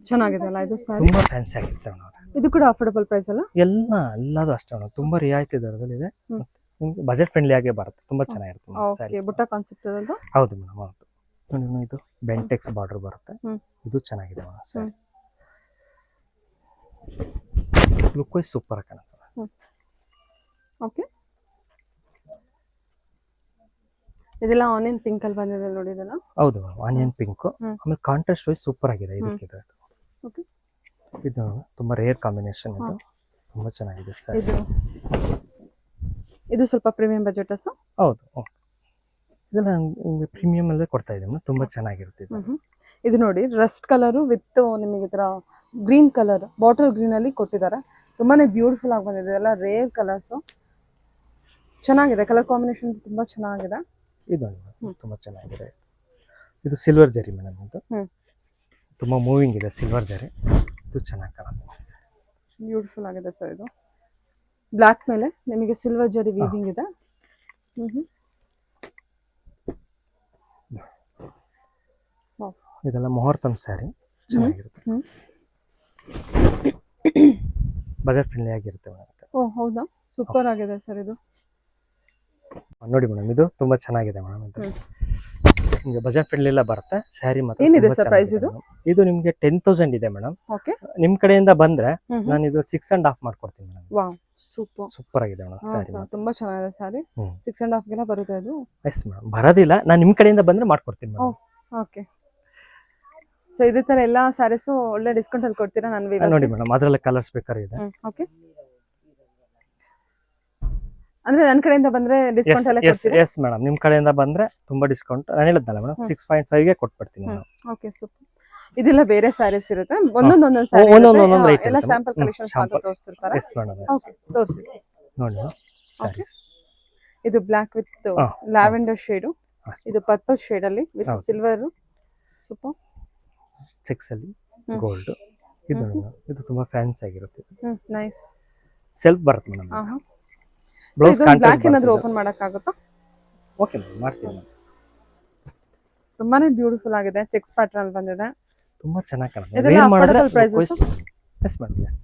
ಚೆನ್ನಾಗಿದೆ ಅಲ್ಲ ಇದು ಸ್ಯಾರಿ? ತುಂಬಾ ಫ್ಯಾನ್ಸಿ ಆಗಿರುತ್ತೆ ಮೇಡಮ್. ಇದು ಕೂಡ ಅಫೋರ್ಡಬಲ್ ಪ್ರೈಸ್ ಅಲ್ಲ? ಎಲ್ಲದೂ ಅಷ್ಟೇ ಮೇಡಮ್. ತುಂಬಾ ರಿಯಾಯಿತಿ ದರದಲ್ಲಿ ಇದೆ. ನಿಮಗೆ ಬಜೆಟ್ ಫ್ರೆಂಡ್ಲಿ ಆಗೇ ಬರುತ್ತೆ. ತುಂಬಾ ಚೆನ್ನಾಗಿರುತ್ತೆ. ಓಕೆ, ಬುಟ್ಟ ಕಾನ್ಸೆಪ್ಟ್ ಅದು? ಹೌದು ಮೇಡಮ್, ಹೌದು. ಇದು ಬೆಂಟೆಕ್ಸ್ ಬಾರ್ಡರ್ ಬರುತ್ತೆ. ಇದು ಚೆನ್ನಾಗಿದೆ madam sari. Look wise super ಆಗಿ ಕಾಣುತ್ತೆ. ಓಕೆ, ಇದೆಲ್ಲ ಆನಿಯನ್ ಪಿಂಕ್ ಅಲ್ಲಿ ಬಂದಿದೆ ನೋಡಿ. ಇದೆಲ್ಲ ಹೌದು ಮೇಡಮ್, ಆನಿಯನ್ ಪಿಂಕ್. ಆಮೇಲೆ ಕಾಂಟ್ರಾಸ್ಟ್ ವೈಸ್ ಸೂಪರ್ ಆಗಿದೆ. ಇದಕ್ಕೆ ಓಕೆ, ಇದು ತುಂಬಾ ರೇರ್ ಕಾಂಬಿನೇಷನ್. ಇದು ತುಂಬಾ ಚೆನ್ನಾಗಿದೆ ಸರ್. ಇದು ಸ್ವಲ್ಪ ಪ್ರೀಮಿಯಂ ಬಜೆಟ್ ಸರ್? ಹೌದು, ಇದೆಲ್ಲ ನಿಮಗೆ ಪ್ರೀಮಿಯಂ ಅಲ್ಲೇ ಕೊಡ್ತಾ ಇದ್ದೀವಿ. ತುಂಬಾ ಚೆನ್ನಾಗಿರುತ್ತೆ. ಇದು ನೋಡಿ, ರಸ್ಟ್ ಕಲರ್ ವಿತ್ ನಿಮಗೆ ಇದರ ಗ್ರೀನ್ ಕಲರ್, ಬಾಟಲ್ ಗ್ರೀನ್ ಅಲ್ಲಿ ಕೊಟ್ಟಿದ್ದಾರೆ. ತುಂಬಾನೇ ಬ್ಯೂಟಿಫುಲ್ ಆಗಿ ಬಂದಿದೆ. ಎಲ್ಲ ರೇರ್ ಕಲರ್ಸ್, ಚೆನ್ನಾಗಿದೆ. ಕಲರ್ ಕಾಂಬಿನೇಷನ್ ತುಂಬಾ ಚೆನ್ನಾಗಿದೆ. ಇದು ತುಂಬಾ ಚೆನ್ನಾಗಿದೆ. ಇದು ಸಿಲ್ವರ್ ಜರಿ ಮೇಡಮ್. ಇದು ತುಂಬಾ ಮೂವಿಂಗ್ ಇದೆ ಸಿಲ್ವರ್ ಜರಿ. ಇದು ಚೆನ್ನಾಗಿ ಕಾಣುತ್ತೆ. ಬ್ಯೂಟಿಫುಲ್ ಆಗಿದೆ ಸರ್. ಇದು ಬ್ಲಾಕ್ ಮೇಲೆ ನಿಮಗೆ ಸಿಲ್ವರ್ ಜರಿ ವೀವಿಂಗ್ ಇದೆ. ಇದೆಲ್ಲ ಮುಹೂರ್ತಂ ಸ್ಯಾರಿ, ಚೆನ್ನಾಗಿರುತ್ತೆ. ಬಜೆಟ್ ಫ್ರೆಂಡ್ಲಿ ಆಗಿರುತ್ತೆ ಮೇಡಮ್. ಓ ಹೌದಾ, ಸೂಪರ್ ಆಗಿದೆ ಸರ್. ಇದು ನೋಡಿ ಮೇಡಮ್, ಇದು ತುಂಬಾ ಚೆನ್ನಾಗಿದೆ ಮೇಡಮ್. ಇದು ನಿಮಗೆ ಬಜೆಟ್ ಫ್ರೆಂಡ್ಲಿ ಎಲ್ಲ ಬರುತ್ತೆ ಸ್ಯಾರಿ ಮಾತ್ರ. ಏನಿದೆ ಸರ್ ಪ್ರೈಸ್ ಇದು? ಇದು ನಿಮಗೆ 10,000 ಇದೆ ಮೇಡಮ್. ಓಕೆ, ನಿಮ್ ಕಡೆಯಿಂದ ಬಂದ್ರೆ ನಾನು ಇದು 6.5 ಮಾಡ್ಕೊಡ್ತೀನಿ ಮೇಡಮ್. ವಾವ್, ಸೂಪರ್ ಆಗಿದೆ ಮೇಡಮ್ ಸ್ಯಾರಿ. ತುಂಬಾ ಚೆನ್ನಾಗಿದೆ ಸ್ಯಾರಿ. 6.5 ಗೆಲ್ಲ ಬರುತ್ತೆ ಇದು? ಎಸ್ ಮೇಡಮ್, ಬರೋದಿಲ್ಲ. ನಾನು ನಿಮ್ ಕಡೆಯಿಂದ ಬಂದ್ರೆ ಮಾಡ್ಕೊಡ್ತೀನಿ ಮೇಡಮ್. ಓಕೆ, ಸೊ ಇದೇ ತರ ಎಲ್ಲ ಸ್ಯಾರೀಸ್ ಒಳ್ಳೆ ಡಿಸ್ಕೌಂಟ್ ಅಲ್ಲಿ ಕೊಡ್ತೀರಾ? ನಾನು ನೋಡಿ ಮೇಡಮ್, ಅದರಲ್ಲಿ ಕಲರ್ಸ್ ಬೇಕಾದ್ರೆ ಇದೆ. ಓಕೆ, ಅಂದ್ರೆ ನನ್ನ ಕಡೆಯಿಂದ ಬಂದ್ರೆ ಡಿಸ್ಕೌಂಟ್ ಎಲ್ಲ ಕೊಡ್ತೀರಾ? ಎಸ್ ಮೇಡಮ್, ನಿಮ್ ಕಡೆಯಿಂದ ಬಂದ್ರೆ ತುಂಬಾ ಡಿಸ್ಕೌಂಟ್ ನಾನು ಹೇಳಿದ್ನಲ್ಲ ಮೇಡಮ್, 6.5 ಗೆ ಕೊಟ್ಬಿಡ್ತೀನಿ ನಾನು. Okay super. ಇದೆಲ್ಲ ಬೇರೆ ಸ್ಯಾರೀಸ್ ಇರುತ್ತೆ, ಒಂದೊಂದು ಸ್ಯಾರಿ ಒಂದೊಂದು rate ಎಲ್ಲ ಇರುತ್ತೆ. ಸ್ಯಾಂಪಲ್ ಕಲೆಕ್ಷನ್ಸ್ ಮಾತ್ರ ತೋರಿಸ್ತಿರ್ತಾರೆ. ಎಸ್ ಮೇಡಮ್, ಓಕೆ ತೋರಿಸಿ ಸರ್. ನೋಡಿ ಸ್ಯಾರೀಸ್. ಇದು ಬ್ಲಾಕ್ ವಿತ್ ಲ್ಯಾವೆಂಡರ್ ಶೇಡು, ಇದು ಪರ್ಪಲ್ ಶೇಡ್ ಅಲ್ಲಿ ವಿತ್ ಸಿಲ್ವರ್. ಸೂಪರ್. ಚೆಕ್ಸ್ ಅಲ್ಲಿ ಗೋಲ್ಡ್. ಇದು ತುಂಬಾ ಫ್ಯಾನ್ಸಿ ಆಗಿರುತ್ತೆ. ನೈಸ್. ಸೆಲ್ಫ್ ಬರುತ್ತೆ ಮೇಡಮ್. ಬ್ಲೌಸ್ ಬ್ಲಾಕ್ ಏನಾದರೂ ಓಪನ್ ಮಾಡಕ್ ಆಗುತ್ತಾ? ಓಕೆ ಮೇಡಮ್, ಮಾಡ್ತೀನಿ. ತುಂಬಾನೇ ಬ್ಯೂಟಿಫುಲ್ ಆಗಿದೆ, ಚೆಕ್ಸ್ ಪ್ಯಾಟರ್ನ್ ಅಲ್ಲಿ ಬಂದಿದೆ. ತುಂಬಾ ಚೆನ್ನಾಗಿ ಕಾಣುತ್ತೆ. ಇದೆಲ್ಲ affordable prices? Yes madam, yes.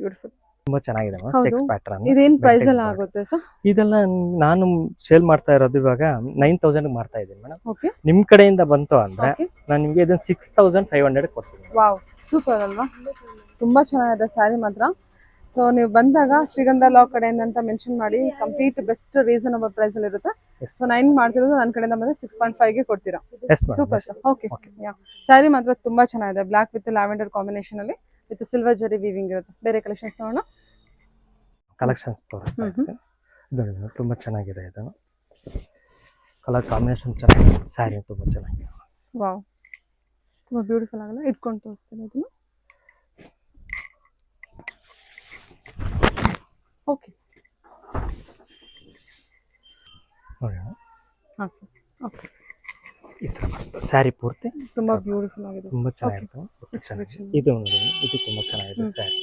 Beautiful. ತುಂಬಾ ಚೆನ್ನಾಗಿದೆ ಮೇಡಮ್, ಚೆಕ್ಸ್ ಪ್ಯಾಟರ್ನ್. ಇದೇನ್ ಪ್ರೈಸ್ ಎಲ್ಲ ಆಗುತ್ತೆ ಸರ್? ಇದೆಲ್ಲ ನಾನು ಸೇಲ್ ಮಾಡ್ತಾ ಇರೋದು ಇವಾಗ 9,000 ಮಾಡ್ತಾ ಇದ್ದೀನಿ ಮೇಡಮ್. ಓಕೆ. ನಿಮ್ ಕಡೆಯಿಂದ ಬಂತು ಅಂದ್ರೆ ನಾನು ನಿಮ್ಗೆ ಇದನ್ನ 6,500 ಕೊಡ್ತೀನಿ. ವಾವ್, ಸೂಪರ್ ಅಲ್ವಾ? ತುಂಬಾ ಚೆನ್ನಾಗಿದೆ ಸ್ಯಾರಿ ಮಾತ್ರ. ಸೊ ನೀವು ಬಂದಾಗ ಶ್ರೀಗಂಧ ಲಾ ಕಡೆಯಿಂದ ಅಂತ ಮೆನ್ಷನ್ ಮಾಡಿ, ಕಂಪ್ಲೀಟ್ ಬೆಸ್ಟ್ ರೀಸನಬಲ್ ಪ್ರೈಸ್ ಅಲ್ಲಿ ಇರುತ್ತೆ. ಸೊ ನಾನು ಮಾಡ್ತಿರೋದು ನನ್ನ ಕಡೆಯಿಂದ ಬಂದ್ರೆ 6.5 ಗೆ ಕೊಡ್ತೀರಾ? Super sir. ಓಕೆ. ಸ್ಯಾರಿ ಮಾತ್ರ ತುಂಬಾ ಚೆನ್ನಾಗಿದೆ, ಬ್ಲಾಕ್ ವಿತ್ ಲ್ಯಾವೆಂಡರ್ ಕಾಂಬಿನೇಷನ್ ಅಲ್ಲಿ ವಿತ್ ಸಿಲ್ವರ್ ಜರಿ ವೀವಿಂಗ್ ಇರುತ್ತೆ. ಬೇರೆ ಕಲೆಕ್ಷನ್ಸ್ ನೋಡೋಣ. ಕಲೆಕ್ಷನ್ಸ್ ತೋರಿಸ್ತಾ ಇರ್ತೀನಿ. ಇದು ತುಂಬಾ ಚೆನ್ನಾಗಿದೆ, ಇದು ಕಲರ್ ಕಾಂಬಿನೇಷನ್ ಚೆನ್ನಾಗಿದೆ, ಸ್ಯಾರಿ ತುಂಬಾ ಚೆನ್ನಾಗಿದೆ. ವಾವ್, ತುಂಬಾ ಬ್ಯೂಟಿಫುಲ್ ಆಗಲ್ಲ, ಇಟ್ಕೊಂಡು ತೋರಿಸ್ತೀನಿ ಇದನ್ನ. ಓಕೆ ನೋಡಿ. ಹಾಂ ಸರ್. ಓಕೆ. ಈ ಥರ ಬರುತ್ತೆ ಸ್ಯಾರಿ ಪೂರ್ತಿ. ತುಂಬಾ ಬ್ಯೂಟಿಫುಲ್ ಆಗಿದೆ, ತುಂಬಾ ಚೆನ್ನಾಗಿತ್ತು. ಇದು ನೋಡಿ, ಇದು ತುಂಬಾ ಚೆನ್ನಾಗಿದೆ ಸ್ಯಾರಿ.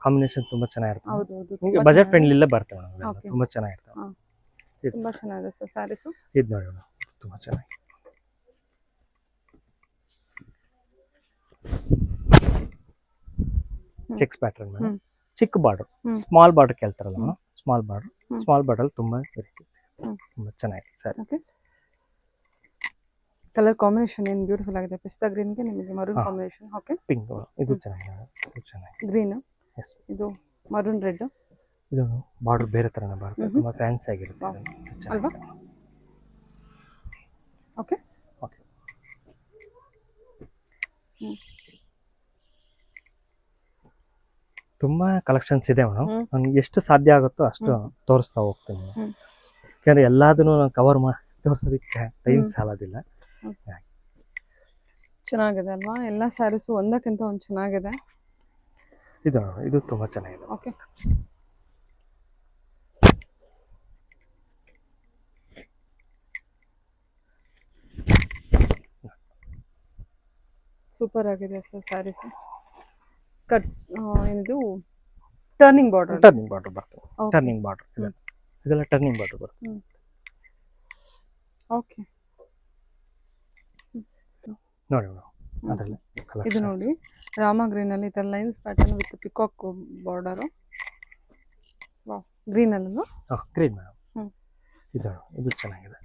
ಕಾಂಬಿನೇಷನ್ ತುಂಬಾ ಚೆನ್ನಾಗಿರುತ್ತೆ. ಹೌದು ಹೌದು, ನಿಮಗೆ ಬಜೆಟ್ ಫ್ರೆಂಡ್ಲಿ ಇಲ್ಲೇ ಬರ್ತವೆ ಮೇಡಮ್, ತುಂಬಾ ಚೆನ್ನಾಗಿರ್ತವೆ. ತುಂಬಾ ಚೆನ್ನಾಗಿದೆ ಸರ್ ಸ್ಯಾರೀಸು. ಇದು ನೋಡಿ ಮೇಡಮ್, ತುಂಬಾ ಚೆನ್ನಾಗಿದೆ. ಚೆಕ್ಸ್ ಪ್ಯಾಟರ್ನ್ ಮೇಡಮ್, ಚಿಕ್ಕ ಬಾರ್ಡರ್, ಸ್ಮಾಲ್ ಬಾರ್ಡರ್ ಕೇಳ್ತಾರಲ್ಲ ಮೇಡಮ್, ಸ್ಮಾಲ್ ಬಾರ್ಡರ್ ತುಂಬಾ ವೆರೈಟೀಸ್, ತುಂಬಾ ಚೆನ್ನಾಗಿದೆ ಸರ್. ಕಲರ್ ಕಾಂಬಿನೇಷನ್ ಏನು ಬ್ಯೂಟಿಫುಲ್ ಆಗಿದೆ, ಪಿಸ್ತಾ ಗ್ರೀನ್ ಗೆ ನಿಮಗೆ ಮರೂನ್ ಕಾಂಬಿನೇಷನ್. ಓಕೆ. ಪಿಂಕ್, ಇದು ಚೆನ್ನಾಗಿದೆ, ಇದು ಚೆನ್ನಾಗಿದೆ. Green, yes. ಇದು ಮರೂನ್ ರೆಡ್. ಇದು ಬಾರ್ಡರ್ ಬೇರೆ ತರನೇ ಬರುತ್ತೆ, ತುಂಬಾ ಫ್ಯಾನ್ಸಿ ಆಗಿರುತ್ತೆ ಅಲ್ವಾ? ಓಕೆ. ಓಕೆ. ತುಂಬಾ ಕಲೆಕ್ಷನ್ಸ್ ಇದೆ ಮೇಡಮ್, ನನಗೆ ಎಷ್ಟು ಸಾಧ್ಯ ಆಗುತ್ತೋ ಅಷ್ಟು ತೋರಿಸ್ತಾ ಹೋಗ್ತೀನಿ. ಯಾಕಂದ್ರೆ ಎಲ್ಲದನ್ನು ನಾನು ಕವರ್ ಮಾಡಿ ತೋರಿಸೋದಕ್ಕೆ ಟೈಮ್ ಸಾಲೋದಿಲ್ಲ. ಚೆನ್ನಾಗಿದೆ ಅಲ್ವಾ? ಎಲ್ಲ ಸ್ಯಾರೀಸು ಒಂದಕ್ಕಿಂತ ಒಂದು ಚೆನ್ನಾಗಿದೆ. ಇದು ತುಂಬಾ ಚೆನ್ನಾಗಿದೆ. ಓಕೆ. ಸೂಪರ್ ಆಗಿದೆ ಸರ್ ಸ್ಯಾರೀಸ್. ಕಟ್ ಏನಿದು ಟರ್ನಿಂಗ್ ಬಾರ್ಡರ್ ಬರ್ತದೆ. ಟರ್ನಿಂಗ್ ಬಾರ್ಡರ್ ಇದೆಲ್ಲ ಟರ್ನಿಂಗ್ ಬಾರ್ಡರ್ ಬರುತ್ತೆ. ಓಕೆ. ನೋಡಿ ಅದರಲ್ಲಿ ಇದು ನೋಡಿ, ರಾಮ ಗ್ರೀನ್ ಅಲ್ಲಿ ಇದರ lines pattern with peacock border. Wow, green ಅಲ್ವಾ? Green madam. ಇದು ಚೆನ್ನಾಗಿದೆ.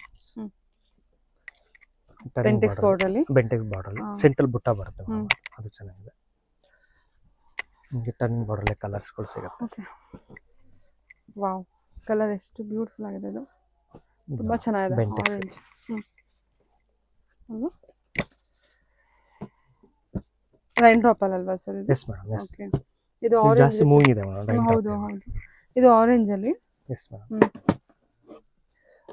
ಬೆಂಟೆಕ್ಸ್ ಬಾರ್ಡರ್ ಅಲ್ಲಿ ಸೆಂಟ್ರಲ್ ಬುಟ್ಟ ಬರುತ್ತೆ, ಅದು ಚೆನ್ನಾಗಿದೆ. ನಿಮಗೆ ಟರ್ನಿಂಗ್ ಬಾರ್ಡರ್ ಅಲ್ಲಿ ಕಲರ್ಸ್ಗಳು ಸಿಗುತ್ತೆ. ಓಕೆ. ವಾವ್, ಕಲರ್ ಎಷ್ಟು ಬ್ಯೂಟಿಫುಲ್ ಆಗಿದೆ, ಇದು ತುಂಬಾ ಚೆನ್ನಾಗಿದೆ. ಆರೆಂಜ್. ಅಲ್ವಾ? ರೈನ್ ಡ್ರಾಪ್ ಅಲ್ವಾ ಸರ್ ಇದು? Yes madam, yes. ಓಕೆ. ಇದು ಆರೆಂಜ್ ಜಾಸ್ತಿ ಮೂವಿಂಗ್ ಇದೆ ಮೇಡಮ್. ಹೌದು ಹೌದು, ಇದು ಆರೆಂಜ್ ಅಲ್ಲಿ. Yes madam.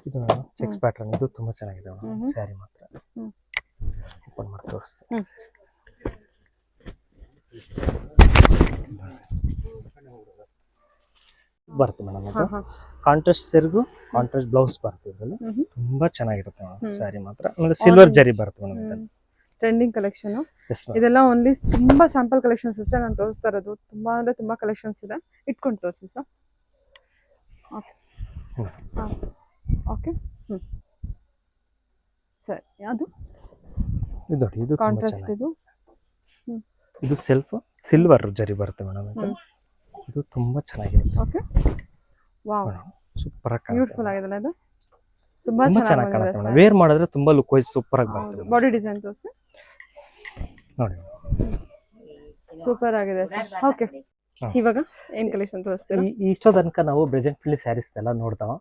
ಇದು ಚೆಕ್ಸ್ ಪ್ಯಾಟರ್ನ್, ಇದು ತುಂಬಾ ಚೆನ್ನಾಗಿದೆ ಮೇಡಮ್. ಸ್ಯಾರಿ ಮಾತ್ರ ಓಪನ್ ಮಾಡಿ ತೋರಿಸ್ತೀನಿ. ಬರುತ್ತೆ ಮೇಡಮ್, ಇದು ಕಾಂಟ್ರಾಸ್ಟ್ ಸೆರಗು, ಕಾಂಟ್ರಾಸ್ಟ್ ಬ್ಲೌಸ್ ಬರುತ್ತೆ ಇದರಲ್ಲಿ. ತುಂಬಾ ಚೆನ್ನಾಗಿರುತ್ತೆ ಮೇಡಮ್ ಸ್ಯಾರಿ ಮಾತ್ರ. ಆಮೇಲೆ ಸಿಲ್ವರ್ ಜರಿ ಬರುತ್ತೆ ಮೇಡಮ್ ಇದರಲ್ಲಿ. ಟ್ರೆಂಡಿಂಗ್ ಕಲೆಕ್ಷನ್ ಇದೆಲ್ಲ. ಓನ್ಲಿ ತುಂಬಾ ಸ್ಯಾಂಪಲ್ ಕಲೆಕ್ಷನ್ಸ್ ಅಷ್ಟೇ ನಾನು ತೋರಿಸ್ತಾ ಇರೋದು. ತುಂಬಾ ಅಂದ್ರೆ ತುಂಬಾ ಕಲೆಕ್ಷನ್ಸ್ ಇದೆ, ಇಟ್ಕೊಂಡು ತೋರಿಸಿ ಸರ್. ಓಕೆ. ಓಕೆ. ಸರಿ, ಅದು ಇದು ಕಾಂಟ್ರಾಸ್ಟ್. ಇದು ಸೆಲ್ಫ್ ಸಿಲ್ವರ್ ಜರಿ ಬರುತ್ತೆ ಮೇಡಮ್. ಇದು ತುಂಬಾ ಚೆನ್ನಾಗಿರುತ್ತೆ. ಓಕೆ. ವಾವ್, ಸೂಪರ್ ಆಗಿ ಬ್ಯೂಟಿಫುಲ್ ಆಗಿದೆ. ಇದು ತುಂಬಾ ಚೆನ್ನಾಗಿ ಕಾಣುತ್ತೆ ಮೇಡಮ್. ವೇರ್ ಮಾಡಿದ್ರೆ ತುಂಬಾ ಲುಕ್ ವೈಸ್ ಸೂಪರ್ ಆಗಿ ಬರುತ್ತೆ. ಬಾಡಿ ಡಿಸೈನ್ ತೋರಿಸಿ ನೋಡಿ, ಸೂಪರ್ ಆಗಿದೆ ಸರ್. ಓಕೆ. ಇವಾಗ ಏನ್ ಕಲೆಕ್ಷನ್ ತೋರಿಸ್ತೀರಾ? ಇಷ್ಟೋ ತನಕ ನಾವು ಪ್ರೆಸೆಂಟ್ ಫಿಲ್ ಸ್ಯಾರೀಸ್ ಎಲ್ಲ ನೋಡ್ತಾವ.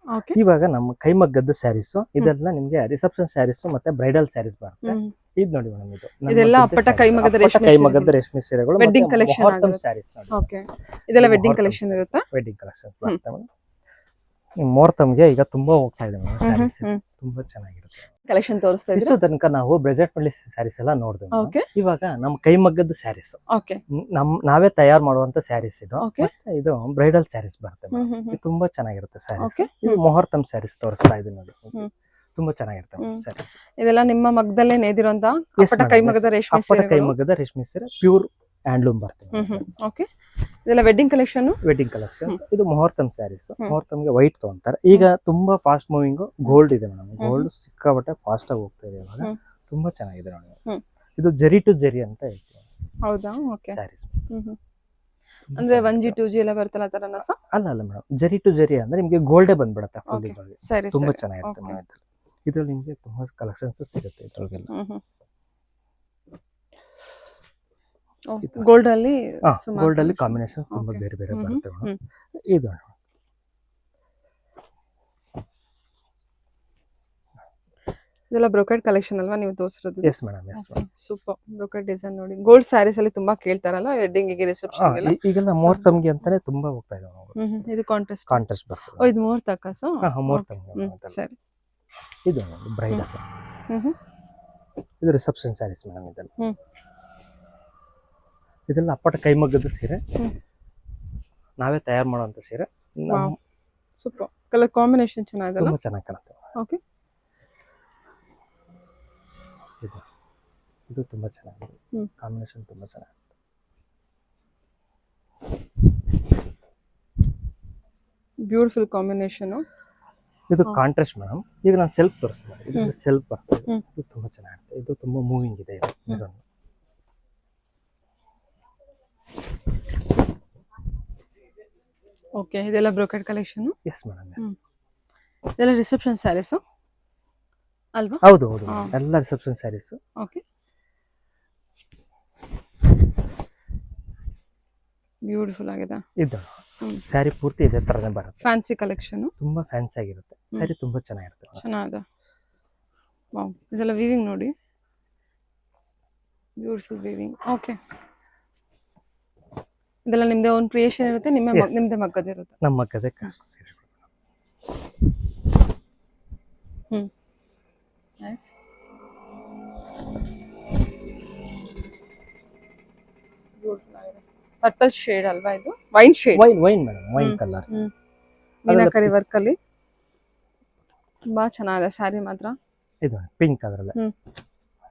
ಇವಾಗ ನಮ್ಮ ಕೈಮಗ್ಗದ ಸ್ಯಾರೀಸ್ ಇದೆಲ್ಲ ನಿಮ್ಗೆ ರಿಸೆಪ್ಷನ್ ಸ್ಯಾರೀಸ್ ಮತ್ತೆ ಬ್ರೈಡಲ್ ಸ್ಯಾರೀಸ್ ಬರುತ್ತೆ. ಇದು ನೋಡಿ ಮೇಡಮ್, ಇದು ನಮ್ಮ ಇದೆಲ್ಲ ಮಗ್ಗದ ಅಪ್ಪಟ sarees. ಕೈಮಗ್ಗದ ಅಪ್ಪಟ ರೇಷ್ಮೆ ಕೈಮಗ್ಗದ ಸೀರೆಗಳು. ರೇಷ್ಮೆ ಸೀರೆಗಳು, Wedding ಮತ್ತೆ collection ಮುಹೂರ್ತಂ ಆಗಿರುತ್ತೆ. ಸ್ಯಾರೀಸ್ ನೋಡಿ. ಓಕೆ, ಇದೆಲ್ಲ ಇದು ವೆಡ್ಡಿಂಗ್ ಮುಹೂರ್ತಂ ಕಲೆಕ್ಷನ್ ಇರುತ್ತಾ? ವೆಡ್ಡಿಂಗ್ ಕಲೆಕ್ಷನ್ ಬರುತ್ತೆ ಮೇಡಮ್. ಈ ಮುಹೂರ್ತಂಗೆ ಈಗ ತುಂಬಾ ಹೋಗ್ತಾ ಇದೆ ಮೇಡಮ್ ಸ್ಯಾರೀಸ್, ತುಂಬಾ ಚೆನ್ನಾಗಿರುತ್ತೆ. ಕಲೆಕ್ಷನ್ ತೋರಿಸ್ತಾ ಇಷ್ಟು ಇದ್ದೀರಾ? ತನಕ ನಾವು ಬಜೆಟ್ ಫ್ರೆಂಡ್ಲಿ ಸ್ಯಾರೀಸ್ ಎಲ್ಲ ನೋಡಿದ್ವಿ madam. ಓಕೆ ಇವಾಗ ನಮ್ಮ ಕೈಮಗ್ಗದ ಸ್ಯಾರೀಸ್, ಓಕೆ ನಾವೇ ತಯಾರು ಮಾಡುವಂತ ಸ್ಯಾರೀಸ್ ಇದು. Okay. ಮತ್ತೆ ಇದು ಬ್ರೈಡಲ್ ಸ್ಯಾರೀಸ್ ಬರುತ್ತೆ madam. ಇದು ತುಂಬಾ ಚೆನ್ನಾಗಿರುತ್ತೆ ಸ್ಯಾರೀಸ್. Okay. ಇದು ಮುಹೂರ್ತಂ ಸ್ಯಾರೀಸ್ ತೋರಿಸ್ತಾ ಇದೆ ನೋಡಿ, ತುಂಬಾ ಚೆನ್ನಾಗಿರುತ್ತೆ ಸ್ಯಾರೀಸ್. ಇದೆಲ್ಲ ನಿಮ್ಮ ಮಗ್ದಲ್ಲೇ ನೇದಿರುವಂತ Yes, ಅಪ್ಪಟ madam, ಕೈಮಗ್ಗದ yes. ರೇಷ್ಮೆ ಅಪ್ಪಟ ಸೀರೆಗಳು. ಕೈಮಗ್ಗದ ರೇಷ್ಮೆ ಸೀರೆ ಪ್ಯೂರ್ ಹ್ಯಾಂಡ್ಲೂಮ್ ಬರ್ತದೆ. ಓಕೆ, ಇದೆಲ್ಲ ವೆಡ್ಡಿಂಗ್ ಕಲೆಕ್ಷನ್. Wedding collection. ಇದು ಮುಹೂರ್ತಂ ಸ್ಯಾರೀಸ್. ಮುಹೂರ್ತಂಗೆ ವೈಟ್ ತಗೊಂತಾರೆ. ಈಗ ತುಂಬಾ ಫಾಸ್ಟ್ ಮೂವಿಂಗ್ ಗೋಲ್ಡ್ ಇದೆ ಮೇಡಮ್. ಗೋಲ್ಡ್ ಸಿಕ್ಕಾಪಟ್ಟೆ ಫಾಸ್ಟ್ ಆಗಿ ಹೋಗ್ತಾ ಇದೆ ಇವಾಗ. ತುಂಬಾ ಚೆನ್ನಾಗಿದೆ ನೋಡಿ. ಇದು ಜರಿ ಟು ಜರಿ ಅಂತ ಹೇಳ್ತೀವಿ. ಹೌದಾ? ಓಕೆ. ಸ್ಯಾರೀಸ್ ಅಂದ್ರೆ 1G 2G ಎಲ್ಲ ಬರ್ತಲ್ಲ ಆ ತರನ ಸಹ? ಅಲ್ಲ ಮೇಡಮ್, ಜರಿ ಟು ಜರಿ ಅಂದ್ರೆ ನಿಮ್ಗೆ ಗೋಲ್ಡೇ ಬಂದ್ಬಿಡುತ್ತೆ ಫುಲ್. Okay. ಇದ್ರಲ್ಲಿ ಸರಿ ತುಂಬಾ ಸರಿ. ಚೆನ್ನಾಗಿರುತ್ತೆ Okay. ಮೇಡಮ್. ಇದ್ರಲ್ಲಿ ನಿಮ್ಗೆ ತುಂಬಾ ಕಲೆಕ್ಷನ್ಸ್ ಸಿಗುತ್ತೆ ಇದ್ರೊಳಗೆಲ್ಲ. ಗೋಲ್ಡ್ ಅಲ್ಲಿ ಗೋಲ್ಡ್ ಅಲ್ಲಿ ಕಾಂಬಿನೇಷನ್ ತುಂಬಾ ಬೇರೆ ಬೇರೆ ಬರುತ್ತೆ ಮೇಡಮ್. ಇದು ಇದೆಲ್ಲ ಬ್ರೋಕೆಡ್ ಕಲೆಕ್ಷನ್ ಅಲ್ವಾ ನೀವು ತೋರಿಸಿರೋದು? Yes madam, yes madam. Super brocade design ನೋಡಿ. ಗೋಲ್ಡ್ ಸ್ಯಾರೀಸ್ ಅಲ್ಲಿ ತುಂಬಾ ಕೇಳ್ತಾರಲ್ಲ ವೆಡ್ಡಿಂಗ್ ಗೆ, ರಿಸೆಪ್ಷನ್ ಗೆಲ್ಲ. ಈಗೆಲ್ಲ ಮುಹೂರ್ತಂಗೆ ಅಂತಾನೆ ತುಂಬಾ ಹೋಗ್ತಾ ಇದೆ ಇದು ಕಾಂಟ್ರಾಸ್ಟ್. ಕಾಂಟ್ರಾಸ್ಟ್ ಬರ್ತದೆ. ಓ, ಇದು ಮುಹೂರ್ತಕ್ಕ ಸೋ? ಮುಹೂರ್ತಂಗೆ. ಸರಿ. ಇದು ಬ್ರೈಡಲ್. ಇದು ರಿಸೆಪ್ಷನ್ ಸ್ಯಾರೀಸ್ ಮೇಡಮ್. ಇದೆಲ್ಲ ಇದೆಲ್ಲ ಅಪ್ಪಟ ಕೈಮಗ್ಗದ ಸೀರೆ, ನಾವೇ ತಯಾರು ಮಾಡುವಂತ ಸೀರೆ. ಸೂಪರ್ ಕಲರ್ ಕಾಂಬಿನೇಷನ್ ಚೆನ್ನಾಗಿದೆ, ತುಂಬಾ ಚೆನ್ನಾಗಿ ಕಾಣುತ್ತೆ. ಓಕೆ, ಇದು ತುಂಬಾ ಚೆನ್ನಾಗಿದೆ. ಕಾಂಬಿನೇಷನ್ ತುಂಬಾ ಚೆನ್ನಾಗಿದೆ. Beautiful combination. ಇದು ಕಾಂಟ್ರಾಸ್ಟ್ ಮೇಡಮ್. ಈಗ ನಾನು ಸೆಲ್ಫ್ ತೋರಿಸ್ತೀನಿ. ಇದು ಸೆಲ್ಫ್ ಬರ್ತದೆ. ಇದು ತುಂಬಾ ಚೆನ್ನಾಗಿರುತ್ತೆ. ಇದು ತುಂಬಾ ಮೂವಿಂಗ್ ಇದೆ. ಇದು ಓಕೆ, ಇದೆಲ್ಲ brocade collection. Yes madam, yes. ಇದೆಲ್ಲ ರಿಸೆಪ್ಷನ್ ಸ್ಯಾರೀಸ್ ಅಲ್ವಾ? ಹೌದು ಹೌದು, ಎಲ್ಲ ರಿಸೆಪ್ಷನ್ ಸ್ಯಾರೀಸ್. ಓಕೆ, ಬ್ಯೂಟಿಫುಲ್ ಆಗಿದೆ. ಇದು ಸ್ಯಾರಿ ಪೂರ್ತಿ ಇದೇ ತರನೇ ಬರುತ್ತೆ. ಫ್ಯಾನ್ಸಿ ಕಲೆಕ್ಷನ್, ತುಂಬಾ ಫ್ಯಾನ್ಸಿ ಆಗಿರುತ್ತೆ ಸ್ಯಾರಿ. ತುಂಬಾ ಚೆನ್ನಾಗಿರುತ್ತೆ. ಚೆನ್ನಾಗಿದೆ. ವಾವ್, ಇದೆಲ್ಲ ವೀವಿಂಗ್ ನೋಡಿ, ಬ್ಯೂಟಿಫುಲ್ ವೀವಿಂಗ್. ಓಕೆ, ಇದೆಲ್ಲ ನಿಮ್ದೇ ಓನ್ ಕ್ರಿಯೇಷನ್ ಇರುತ್ತೆ, ನಿಮ್ದೇ ಮಗ್ಗದ ಇರುತ್ತೆ? ನಮ್ಮ ಮಗ್ಗದ ಸೀರೆ. ನೈಸ್. ಪರ್ಪಲ್ ಶೇಡ್ ಅಲ್ವಾ ಇದು? Wine shade. Wine madam, wine colour. Meenakari work ಅಲ್ಲಿ ತುಂಬಾ ಚೆನ್ನಾಗಿದೆ ಸ್ಯಾರಿ ಮಾತ್ರ. ಇದು ಪಿಂಕ್ ಅದರಲ್ಲ,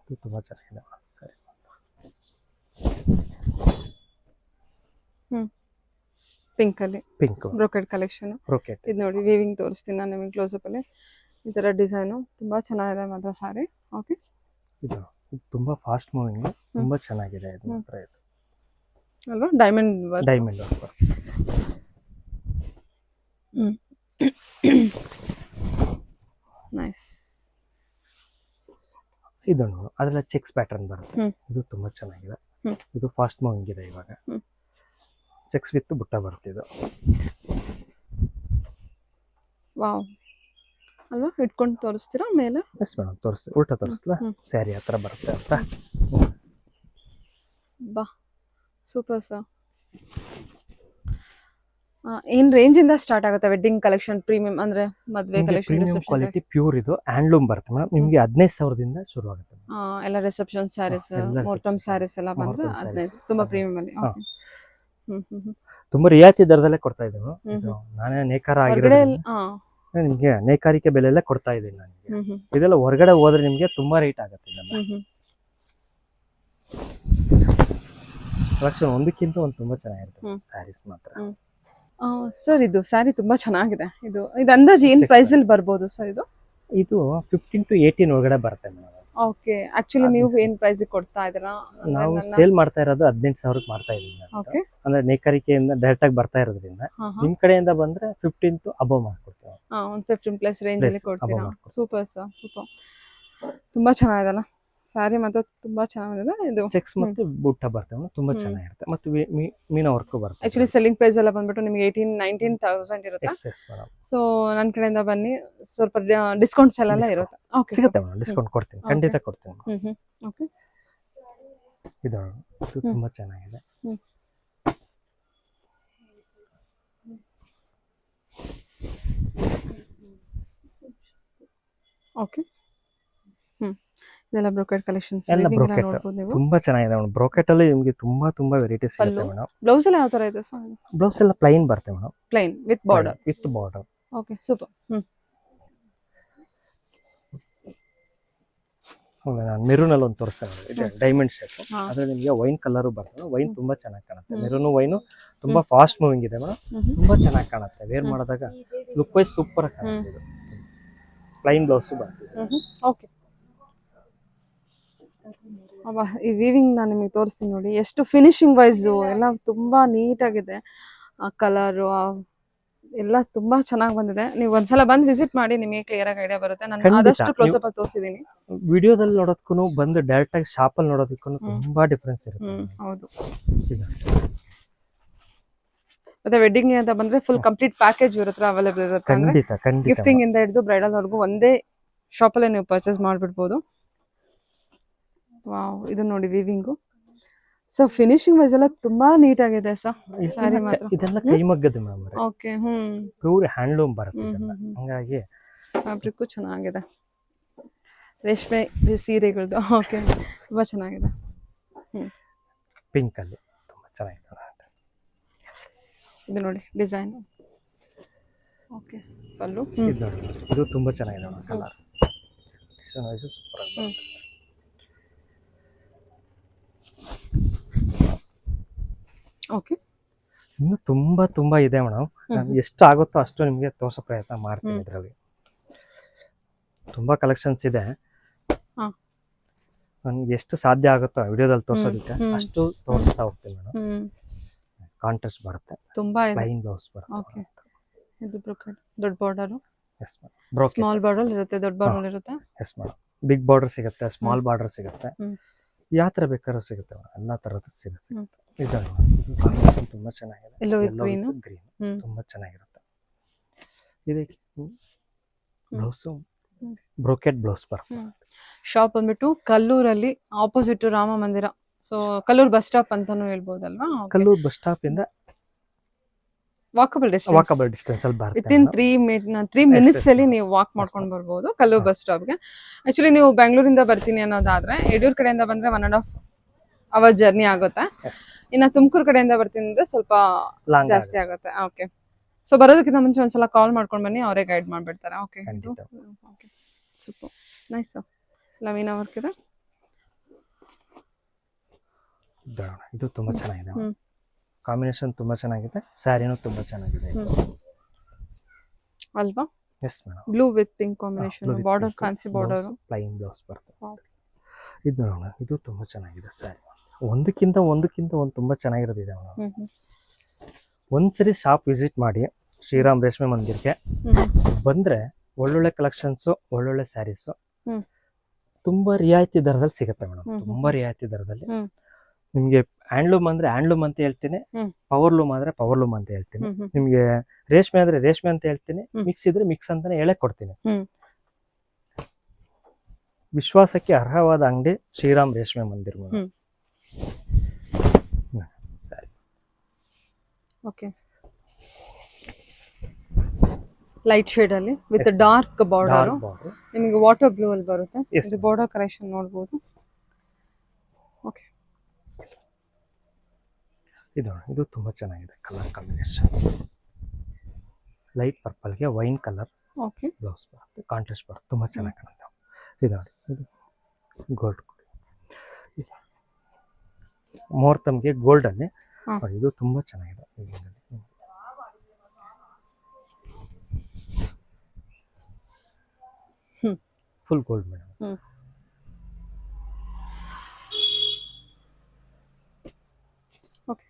ಇದು ತುಂಬಾ ಚೆನ್ನಾಗಿದೆ ಸರಿ. ಪಿಂಕ್ ಅಲ್ಲಿ ಪಿಂಕ್ ಬ್ರೋಕೆಡ್ ಕಲೆಕ್ಷನ್. ಬ್ರೋಕೆಡ್. ಇದು ನೋಡಿ ವೀವಿಂಗ್ ತೋರಿಸ್ತೀನಿ ನಾನು ನಿಮಗೆ ಕ್ಲೋಸ್ ಅಪ್ ಅಲ್ಲಿ. ಈ ತರ ಡಿಸೈನು ತುಂಬಾ ಚೆನ್ನಾಗಿದೆ ಮಾತ್ರ ಸ್ಯಾರಿ. ಓಕೆ, ಇದು ತುಂಬಾ ಫಾಸ್ಟ್ ಮೂವಿಂಗ್, ತುಂಬಾ ಚೆನ್ನಾಗಿದೆ. ಇದು ಮಾತ್ರ ಇದು ಅಲ್ವಾ? Diamond work. ನೈಸ್. ಇದು ಅದೆಲ್ಲ ಚೆಕ್ಸ್ ಪ್ಯಾಟರ್ನ್ ಬರುತ್ತೆ. ಇದು ತುಂಬಾ ಚೆನ್ನಾಗಿದೆ. ಇದು ಫಾಸ್ಟ್ ಮೂವಿಂಗ್ ಇದೆ. ಇವಾಗ ಚೆಕ್ಸ್ ವಿತ್ ಬುಟ್ಟ ಬರುತ್ತೆ ಇದು. ವಾವ್, ಅಲ್ವಾ? ಇಟ್ಕೊಂಡು ತೋರಿಸ್ತೀರಾ ಮೇಲೆ? ಎಸ್ ಮೇಡಮ್, ತೋರಿಸ್ತೀನಿ. ಉಲ್ಟಾ ತೋರಿಸ್ಲಾ? ಸ್ಯಾರಿ ಹತ್ರ ಬರುತ್ತೆ ಅಂತ. ಬಾ, ಸೂಪರ್ ಸರ್. ಏನ್ ರೇಂಜ್ ಇಂದ ಸ್ಟಾರ್ಟ್ ಆಗುತ್ತೆ ವೆಡ್ಡಿಂಗ್ ಕಲೆಕ್ಷನ್? ಪ್ರೀಮಿಯಂ ಅಂದ್ರೆ ಮದುವೆ ಕಲೆಕ್ಷನ್, ಪ್ರೀಮಿಯಂ ಕ್ವಾಲಿಟಿ ಪ್ಯೂರ್ ಇದು ಹ್ಯಾಂಡ್ಲೂಮ್ ಬರುತ್ತೆ ಮೇಡಮ್. ನಿಮಗೆ 15,000ದಿಂದ ಶುರು ಆಗುತ್ತೆ. ಎಲ್ಲ ರಿಸೆಪ್ಷನ್ ಸ್ಯಾರೀಸ್, ಎಲ್ಲ ಮುಹೂರ್ತಂ reception ಸ್ಯಾರೀಸ್ ಎಲ್ಲ ಬಂದ್ರೆ ಮುಹೂರ್ತಂ 15 ತುಂಬಾ ಪ್ರೀಮಿಯಂ ಅಲ್ಲಿ. ಓಕೆ, ತುಂಬಾ ರಿಯಾಯಿತಿ ದರದಲ್ಲೇ ಕೊಡ್ತಾ ಇದ್ದೀವಿ. ನಾನೇ ನೇಕಾರ ಆಗಿರೋದ್ರಿಂದ ನಿಮಗೆ ನೇಕಾರಿಕೆ ಬೆಲೆಯಲ್ಲೇ ಕೊಡ್ತಾ ಇದ್ದೀನಿ ನನಗೆ. ಇದೆಲ್ಲ ಹೊರಗಡೆ ಹೋದ್ರೆ ನಿಮಗೆ ತುಂಬಾ ರೇಟ್ ಆಗುತ್ತೆ. ಇದೆಲ್ಲ ಕಲೆಕ್ಷನ್ ಒಂದಕ್ಕಿಂತ ಒಂದು ತುಂಬಾ ಚೆನ್ನಾಗಿರುತ್ತೆ ಸ್ಯಾರೀಸ್ ಮಾತ್ರ. ಸರ್, ಇದು ಸ್ಯಾರಿ ತುಂಬಾ ಚೆನ್ನಾಗಿದೆ. ಇದು ಅಂದಾಜು ಏನ್ ಪ್ರೈಸ್ ಅಲ್ಲಿ ಬರ್ಬೋದು ಸರ್ ಇದು? ಇದು 15 to 18 ಒಳಗಡೆ ಬರುತ್ತೆ ಮೇಡಮ್. ಓಕೆ, ಆಕ್ಚುಲಿ ನೀವು ಏನ್ ಪ್ರೈಸ್ ಕೊಡ್ತಾ ಇದೀರಾ? ನಾವು ಸೇಲ್ ಮಾಡ್ತಾ ಇರೋದು 18,000 ಮಾಡ್ತಾ ಇದೀವಿ. ಓಕೆ, ಅಂದ್ರೆ ನೇಕಾರಿಕೆಯಿಂದ ಡೈರೆಕ್ಟ್ ಆಗಿ ಬರ್ತಾ ಇರೋದ್ರಿಂದ ನಿಮ್ ಕಡೆಯಿಂದ ಬಂದ್ರೆ 15 to above ಮಾಡ್ಕೊಡ್ತೀವಿ. ಒಂದು 15 ಪ್ಲಸ್ ರೇಂಜ್ ಅಲ್ಲಿ ಕೊಡ್ತೀರಾ? Super sir, super. ತುಂಬಾ ಚೆನ್ನಾಗಿದೆಲ್ಲ ಸ್ಯಾರಿ ಮಾತ್ರ ತುಂಬಾ ಚೆನ್ನಾಗಿದೆ ಇದು. ಚೆಕ್ಸ್ ಮತ್ತೆ ಬುಟ್ಟ ಬರ್ತವೆ ಮೇಡಮ್, ತುಂಬಾ ಚೆನ್ನಾಗಿರುತ್ತೆ. ಮತ್ತೆ ಮೀನಾ ವರ್ಕ್ ಬರುತ್ತೆ. ಆಕ್ಚುಲಿ ಸೆಲ್ಲಿಂಗ್ ಪ್ರೈಸ್ ಎಲ್ಲ ಬಂದ್ಬಿಟ್ಟು ನಿಮಗೆ 18,000-19,000 ಇರುತ್ತೆ. ಸೊ ನನ್ನ ಕಡೆಯಿಂದ ಬನ್ನಿ, ಸ್ವಲ್ಪ ಡಿಸ್ಕೌಂಟ್ಸ್ ಎಲ್ಲ ಇರುತ್ತೆ. ಓಕೆ, ಸಿಗುತ್ತೆ ಮೇಡಮ್, ಡಿಸ್ಕೌಂಟ್ ಕೊಡ್ತೀನಿ, ಖಂಡಿತ ಕೊಡ್ತೀನಿ. ಓಕೆ, ಇದು ತುಂಬಾ ಚೆನ್ನಾಗಿದೆ. ಓಕೆ, ಇದೆಲ್ಲ ಬ್ರೋಕೆಟ್ ಕಲೆಕ್ಷನ್ಸ್ ಎಲ್ಲ ಬ್ರೋಕೆಟ್ ನೋಡಬಹುದು ನೀವು. ತುಂಬಾ ಚೆನ್ನಾಗಿದೆ ಮೇಡಮ್. ಬ್ರೋಕೆಟ್ ಅಲ್ಲಿ ನಿಮಗೆ ತುಂಬಾ ವೆರೈಟೀಸ್ ಸಿಗುತ್ತೆ ಮೇಡಮ್. ಬ್ಲೌಸ್ ಎಲ್ಲ ಯಾವ ತರ ಇದೆ ಸರ್? ಬ್ಲೌಸ್ ಎಲ್ಲ ಪ್ಲೈನ್ ಬರುತ್ತೆ madam, plain with border. Okay, super. ನಾನು ಮೆರೂನ್ ಅಲ್ಲಿ ಒಂದು ತೋರಿಸ್ತೇನೆ, ಇದು ಡೈಮಂಡ್ ಶೇಪ್. ಅದ್ರಲ್ಲಿ ನಿಮಗೆ ವೈನ್ ಕಲರ್ ಬರ್ತದೆ. ವೈನ್ ತುಂಬಾ ಚೆನ್ನಾಗಿ ಕಾಣುತ್ತೆ. ಮೆರೂನ್ ವೈನ್ ತುಂಬಾ ಫಾಸ್ಟ್ ಮೂವಿಂಗ್ ಇದೆ ಮೇಡಮ್, ತುಂಬಾ ಚೆನ್ನಾಗಿ ಕಾಣುತ್ತೆ. ವೇರ್ ಮಾಡಿದಾಗ ಲುಕ್ ವೈಸ್ ಸೂಪರ್ ಕಾಣುತ್ತೆ. ಇದು ಪ್ಲೈನ್ ಬ್ಲೌಸ್ ಬರ್ತದೆ. ಓಕೆ, ಈ ವೀವಿಂಗ್ ನಾನು ನಿಮಗೆ ತೋರಿಸ್ತೀನಿ ನೋಡಿ, ಎಷ್ಟು ಫಿನಿಶಿಂಗ್ ವೈಸ್ ಎಲ್ಲ ತುಂಬಾ ನೀಟ್ ಆಗಿದೆ. ಆ ಕಲರ್ ಎಲ್ಲ ತುಂಬಾ ಚೆನ್ನಾಗಿ ಬಂದಿದೆ. ನೀವು ಒಂದ್ಸಲ ಬಂದು ವಿಸಿಟ್ ಮಾಡಿ, ನಿಮಗೆ ಕ್ಲಿಯರ್ ಆಗಿ ಐಡಿಯಾ ಬರುತ್ತೆ. ನಾನು ಆದಷ್ಟು ಕ್ಲೋಸ್ ಅಪ್ ತೋರಿಸಿದೀನಿ. ವಿಡಿಯೋದಲ್ಲಿ ನೋಡೋದಕ್ಕೂ ಬಂದು ಡೈರೆಕ್ಟ್ ಆಗಿ ಶಾಪ್ ಅಲ್ಲಿ ನೋಡೋದಕ್ಕೂ ತುಂಬಾ ಡಿಫರೆನ್ಸ್ ಇರುತ್ತೆ. ಹೌದು. ಮತ್ತೆ ವೆಡ್ಡಿಂಗ್ ಅಂತ ಬಂದ್ರೆ ಫುಲ್ ಕಂಪ್ಲೀಟ್ ಪ್ಯಾಕೇಜ್ ಇರುತ್ತೆ, ಅವೈಲೇಬಲ್ ಇರುತ್ತೆ. ಅಂದ್ರೆ ಗಿಫ್ಟಿಂಗ್ ಇಂದ ಹಿಡಿದು ಬ್ರೈಡಲ್ ವರೆಗೂ ಒಂದೇ ಶಾಪ್ ಅಲ್ಲೇ ನೀವು ಪರ್ಚೇಸ್ ಮಾಡ್ಬಿಡ್ಬೋದು. ವಾವ್, ಇದು ನೋಡಿ ವೀವಿಂಗು. ಸೊ ಫಿನಿಶಿಂಗ್ ವೈಸ್ ಎಲ್ಲ ತುಂಬಾ ನೀಟ್ ಆಗಿದೆ ಸರ್. ಸ್ಯಾರಿ ಮಾತ್ರ ಇದೆಲ್ಲ ಕೈಮಗ್ಗದ ಮೇಡಮ್. ಓಕೆ, ಪ್ಯೂರ್ ಹ್ಯಾಂಡ್ಲೂಮ್ ಬರುತ್ತೆ. ಹಂಗಾಗಿ ಫ್ಯಾಬ್ರಿಕ್ ಚೆನ್ನಾಗಿದೆ. ರೇಷ್ಮೆ ಸೀರೆಗಳದ್ದು. ಓಕೆ, ತುಂಬಾ ಚೆನ್ನಾಗಿದೆ. ಪಿಂಕ್ ಅಲ್ಲಿ ತುಂಬಾ ಚೆನ್ನಾಗಿದೆ. ಇದು ನೋಡಿ ಡಿಸೈನ್. ಓಕೆ, ಪಲ್ಲು. ಇದು ತುಂಬಾ ಚೆನ್ನಾಗಿದೆ ಕಲರ್. ಡಿಸೈನ್ ವೈಸ್ ಸೂಪರ್ ಆಗಿದೆ. ಓಕೆ, ಇನ್ನು ತುಂಬಾ ಇದೆ ಮೇಡಮ್. ನಾನು ಎಷ್ಟು ಆಗುತ್ತೋ ಅಷ್ಟು ನಿಮಗೆ ತೋರಿಸೋ ಪ್ರಯತ್ನ ಮಾಡ್ತೀನಿ. ಇದರಲ್ಲಿ ತುಂಬಾ ಕಲೆಕ್ಷನ್ಸ್ ಇದೆ. ನನ್ಗೆ ಎಷ್ಟು ಸಾಧ್ಯ ಆಗುತ್ತೋ ವಿಡಿಯೋದಲ್ಲಿ ತೋರಿಸೋದಕ್ಕೆ ಅಷ್ಟು ತೋರಿಸ್ತಾ ಹೋಗ್ತೀನಿ ಮೇಡಮ್. ಕಾಂಟ್ರಾಸ್ಟ್ ಬರುತ್ತೆ, ತುಂಬಾ ಪ್ಲೈನ್ ಬ್ಲೌಸ್ ಬರುತ್ತೆ. ಓಕೆ, ಇದು ಬ್ರೋಕೆಟ್ ದೊಡ್ಡ border. Yes madam. Small border ಇರುತ್ತೆ, ದೊಡ್ಡ ಬಾರ್ಡರ್ ಇರುತ್ತೆ. Yes madam. ಬಿಗ್ ಬಾರ್ಡರ್ ಸಿಗುತ್ತೆ, ಸ್ಮಾಲ್ ಬಾರ್ಡರ್ ಸಿಗುತ್ತೆ, ಯಾವ ತರ ಬೇಕಾದ್ರೂ ಸಿಗುತ್ತೆ ಮೇಡಮ್. ಎಲ್ಲಾ ತರದ್ದು ಸಿಗುತ್ತೆ. ಇದು ತುಂಬಾ ಚೆನ್ನಾಗಿದೆ. ಎಲ್ಲೋ ವಿತ್ ಗ್ರೀನ್ ತುಂಬಾ ಚೆನ್ನಾಗಿರುತ್ತೆ. ಇದಕ್ಕೆ ಬ್ಲೌಸ್ ಬ್ರೋಕೆಟ್ ಬ್ಲೌಸ್ ಬರುತ್ತೆ. ಶಾಪ್ ಬಂದ್ಬಿಟ್ಟು ಕಲ್ಲೂರಲ್ಲಿ ಆಪೋಸಿಟ್ ರಾಮ ಮಂದಿರ. ಸೊ ಕಲ್ಲೂರ್ ಬಸ್ ಸ್ಟಾಪ್ ಅಂತಾನು ಹೇಳ್ಬೋದಲ್ವಾ? ಕಲ್ಲೂರ್ ಬಸ್ ಸ್ಟಾಪ್ ಇಂದ ವಾಕಬಲ್ ಡಿಸ್ಟೆನ್ಸ್ ಅಲ್ಲಿ ಬರುತ್ತೆ. ವಿತಿನ್ 3 ಮಿನಿಟ್ಸ್ ಅಲ್ಲಿ ನೀವು ವಾಕ್ ಮಾಡ್ಕೊಂಡು ಬರ್ಬೋದು ಕಲ್ಲೂರ್ ಬಸ್ ಸ್ಟಾಪ್ಗೆ. ಆಕ್ಚುಲಿ ನೀವು ಬೆಂಗಳೂರಿಂದ ಬರ್ತೀನಿ ಅನ್ನೋದಾದ್ರೆ ಯಡಿಯೂರ್ ಕಡೆಯಿಂದ ಬಂದ್ರೆ 1.5 ಅವರ್ ಜರ್ನಿ ಆಗುತ್ತೆ. ಇನ್ನ ತುಮಕೂರು ಕಡೆಯಿಂದ ಬರ್ತೀನಿ ಅಂದ್ರೆ ಸ್ವಲ್ಪ ಜಾಸ್ತಿ ಆಗುತ್ತೆ. ಓಕೆ, ಸೊ ಬರೋದಕ್ಕಿಂತ ಮುಂಚೆ ಒಂದ್ಸಲ ಕಾಲ್ ಮಾಡ್ಕೊಂಡು ಬನ್ನಿ, ಅವರೇ ಗೈಡ್ ಮಾಡ್ಬಿಡ್ತಾರೆ. Okay, super nice. Lavina work ಇದೆ. ಇದು ತುಂಬಾ ಚೆನ್ನಾಗಿದೆ. ಕಾಂಬಿನೇಷನ್ ತುಂಬಾ ಚೆನ್ನಾಗಿದೆ. ಸ್ಯಾರಿನೂ ತುಂಬಾ ಚೆನ್ನಾಗಿದೆ ಅಲ್ವಾ? Yes madam. Blue with pink combination, border fancy border, plain blouse ಬರುತ್ತೆ. ಇದು ನೋಡೋಣ, ಇದು ತುಂಬಾ ಚೆನ್ನಾಗಿದೆ ಸ್ಯಾರಿ. ಒಂದಕ್ಕಿಂತ ಒಂದು ತುಂಬಾ ಚೆನ್ನಾಗಿರೋದಿದೆ ಮೇಡಮ್. ಒಂದ್ಸರಿ ಶಾಪ್ ವಿಸಿಟ್ ಮಾಡಿ ಶ್ರೀರಾಮ್ ರೇಷ್ಮೆ ಮಂದಿರಕ್ಕೆ ಬಂದ್ರೆ ಒಳ್ಳೊಳ್ಳೆ ಕಲೆಕ್ಷನ್ಸ್, ಒಳ್ಳೊಳ್ಳೆ ಸ್ಯಾರೀಸ್ ತುಂಬಾ ರಿಯಾಯಿತಿ ದರದಲ್ಲಿ ಸಿಗುತ್ತೆ ಮೇಡಮ್. ತುಂಬಾ ರಿಯಾಯಿತಿ ದರದಲ್ಲಿ ನಿಮ್ಗೆ ಹ್ಯಾಂಡ್ಲೂಮ್ ಅಂದ್ರೆ ಹ್ಯಾಂಡ್ಲೂಮ್ ಅಂತ ಹೇಳ್ತೀನಿ, ಪವರ್ಲೂಮ್ ಆದ್ರೆ ಪವರ್ಲೂಮ್ ಅಂತ ಹೇಳ್ತೀನಿ, ನಿಮ್ಗೆ ರೇಷ್ಮೆ ಅಂದ್ರೆ ರೇಷ್ಮೆ ಅಂತ ಹೇಳ್ತೀನಿ, ಮಿಕ್ಸ್ ಇದ್ರೆ ಮಿಕ್ಸ್ ಅಂತಾನೆ ಹೇಳೇ ಕೊಡ್ತೀನಿ. ವಿಶ್ವಾಸಕ್ಕೆ ಅರ್ಹವಾದ ಅಂಗಡಿ ಶ್ರೀರಾಮ್ ರೇಷ್ಮೆ ಮಂದಿರ ಮೇಡಮ್. ಓಕೆ, ಲೈಟ್ ಶೇಡ್ ಅಲ್ಲಿ ವಿತ್ ಡಾರ್ಕ್ ಬಾರ್ಡರ್, ನಿಮಗೆ ವಾಟರ್ ಬ್ಲೂ ಅಲ್ಲಿ ಬರುತ್ತೆ. ಇದು ಬಾರ್ಡರ್ ಕಲೆಕ್ಷನ್ ನೋಡಬಹುದು. ಓಕೆ, ಇದು ತುಂಬಾ ಚೆನ್ನಾಗಿದೆ ಕಲರ್ ಕಾಂಬಿನೇಷನ್. ಲೈಟ್ ಪರ್ಪಲ್ ಗೆ ವೈನ್ ಕಲರ್ ಬ್ಲೌಸ್ ಬರುತ್ತೆ, ಕಾಂಟ್ರಾಸ್ಟ್ ಬರುತ್ತೆ, ತುಂಬಾ ಚೆನ್ನಾಗಿ ಕಾಣುತ್ತೆ. ಇದು ನೋಡಿ, ಇದು ಗೋಲ್ಡ್ ಮುಹೂರ್ತಮ್ಗೆ ಗೋಲ್ಡ್ ಅಲ್ಲಿ ಇದು ತುಂಬಾ ಚೆನ್ನಾಗಿದೆ. Full gold madam. ಓಕೆ,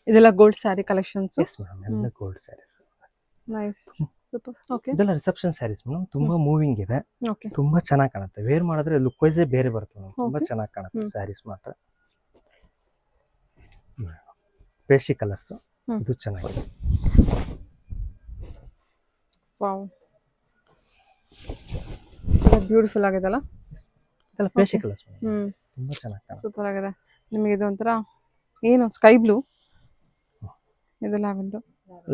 ಇದೆಲ್ಲ gold sari collections. Yes madam, ಎಲ್ಲ gold saris. Nice, super. Okay, ಇದೆಲ್ಲ ರಿಸೆಪ್ಷನ್ ಸ್ಯಾರೀಸ್ ಮೇಡಮ್, ತುಂಬಾ ಮೂವಿಂಗ್ ಇದೆ, ಓಕೆ, ತುಂಬಾ ಚೆನ್ನಾಗಿ ಕಾಣುತ್ತೆ. ವೇರ್ ಮಾಡಿದ್ರೆ ಲುಕ್ ವೈಸೇ ಬೇರೆ ಬರುತ್ತೆ ಮೇಡಮ್, ತುಂಬಾ Okay. ಚೆನ್ನಾಗಿ ಕಾಣುತ್ತೆ ಸ್ಯಾರೀಸ್ ಮಾತ್ರ. ಪೇಸ್ಟಿ ಕಲರ್ಸ್, ಇದು ಚೆನ್ನಾಗಿದೆ. ವಾವ್, ಬ್ಯೂಟಿಫುಲ್ ಆಗಿದೆಲ್ಲ. ಇದೆಲ್ಲ ಪೇಸ್ಟಿ ಕಲರ್ಸ್ ಹ್ಞೂ, ತುಂಬಾ ಚೆನ್ನಾಗಿ ಕಾಣುತ್ತೆ. ಸೂಪರ್ ಆಗಿದೆ. ನಿಮಗೆ ಇದು ಒಂಥರ ಏನು ಸ್ಕೈ ಬ್ಲೂ, ಇದು lavender,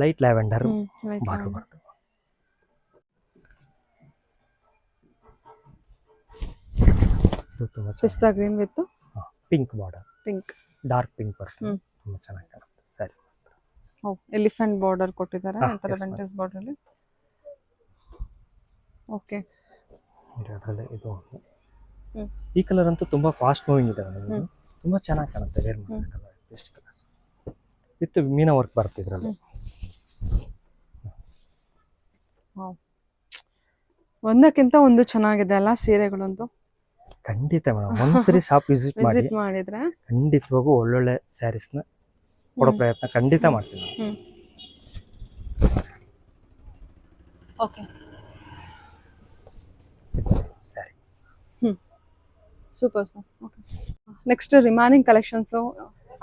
light lavender light border ಬರ್ತದೆ. ಇದು ತುಂಬಾ ಪಿಸ್ತಾ green with pink border, pink, dark pink ಬರ್ತದೆ, ತುಂಬಾ ಚೆನ್ನಾಗಿ ಕಾಣುತ್ತೆ ಸ್ಯಾರಿ. ಎಲಿಫೆಂಟ್ ಬಾರ್ಡರ್ ಕೊಟ್ಟಿದ್ದಾರೆ, ಹಾ, ಒಂಥರ yes, ವೆಂಟೇಜ್ ಬಾರ್ಡರ್. ಓಕೆ, ಅದರಲ್ಲಿ ಇದು ಒಂದು. ಹ್ಮ್. ಈ ಕಲರ್ ಅಂತೂ ತುಂಬಾ ಫಾಸ್ಟ್ ಮೂವಿಂಗ್ ಇದೆ ಮೇಡಮ್, ತುಂಬಾ ಚೆನ್ನಾಗಿ ಕಾಣುತ್ತೆ ವೇರ್ ಮಾಡಿದ್ರೆ. Colour paste colour with Meena work ಬರುತ್ತೆ ಇದರಲ್ಲಿ. ಒಂದಕ್ಕಿಂತ ಒಂದು ಚೆನ್ನಾಗಿದೆ ಅಲ್ಲ ಸೀರೆಗಳಂತೂ. ಖಂಡಿತ ಮೇಡಮ್, ಒಂದ್ಸರಿ ಶಾಪ್ ವಿಸಿಟ್ ಮಾಡಿ, ವಿಸಿಟ್ ಮಾಡಿದ್ರೆ ಖಂಡಿತವಾಗೂ ಒಳ್ಳೊಳ್ಳೆ ಸ್ಯಾರೀಸ್ನ ಕೊಡೋ ಪ್ರಯತ್ನ ಖಂಡಿತ ಮಾಡ್ತೀನಿ. Okay, sari super sir. Okay, next remaining collections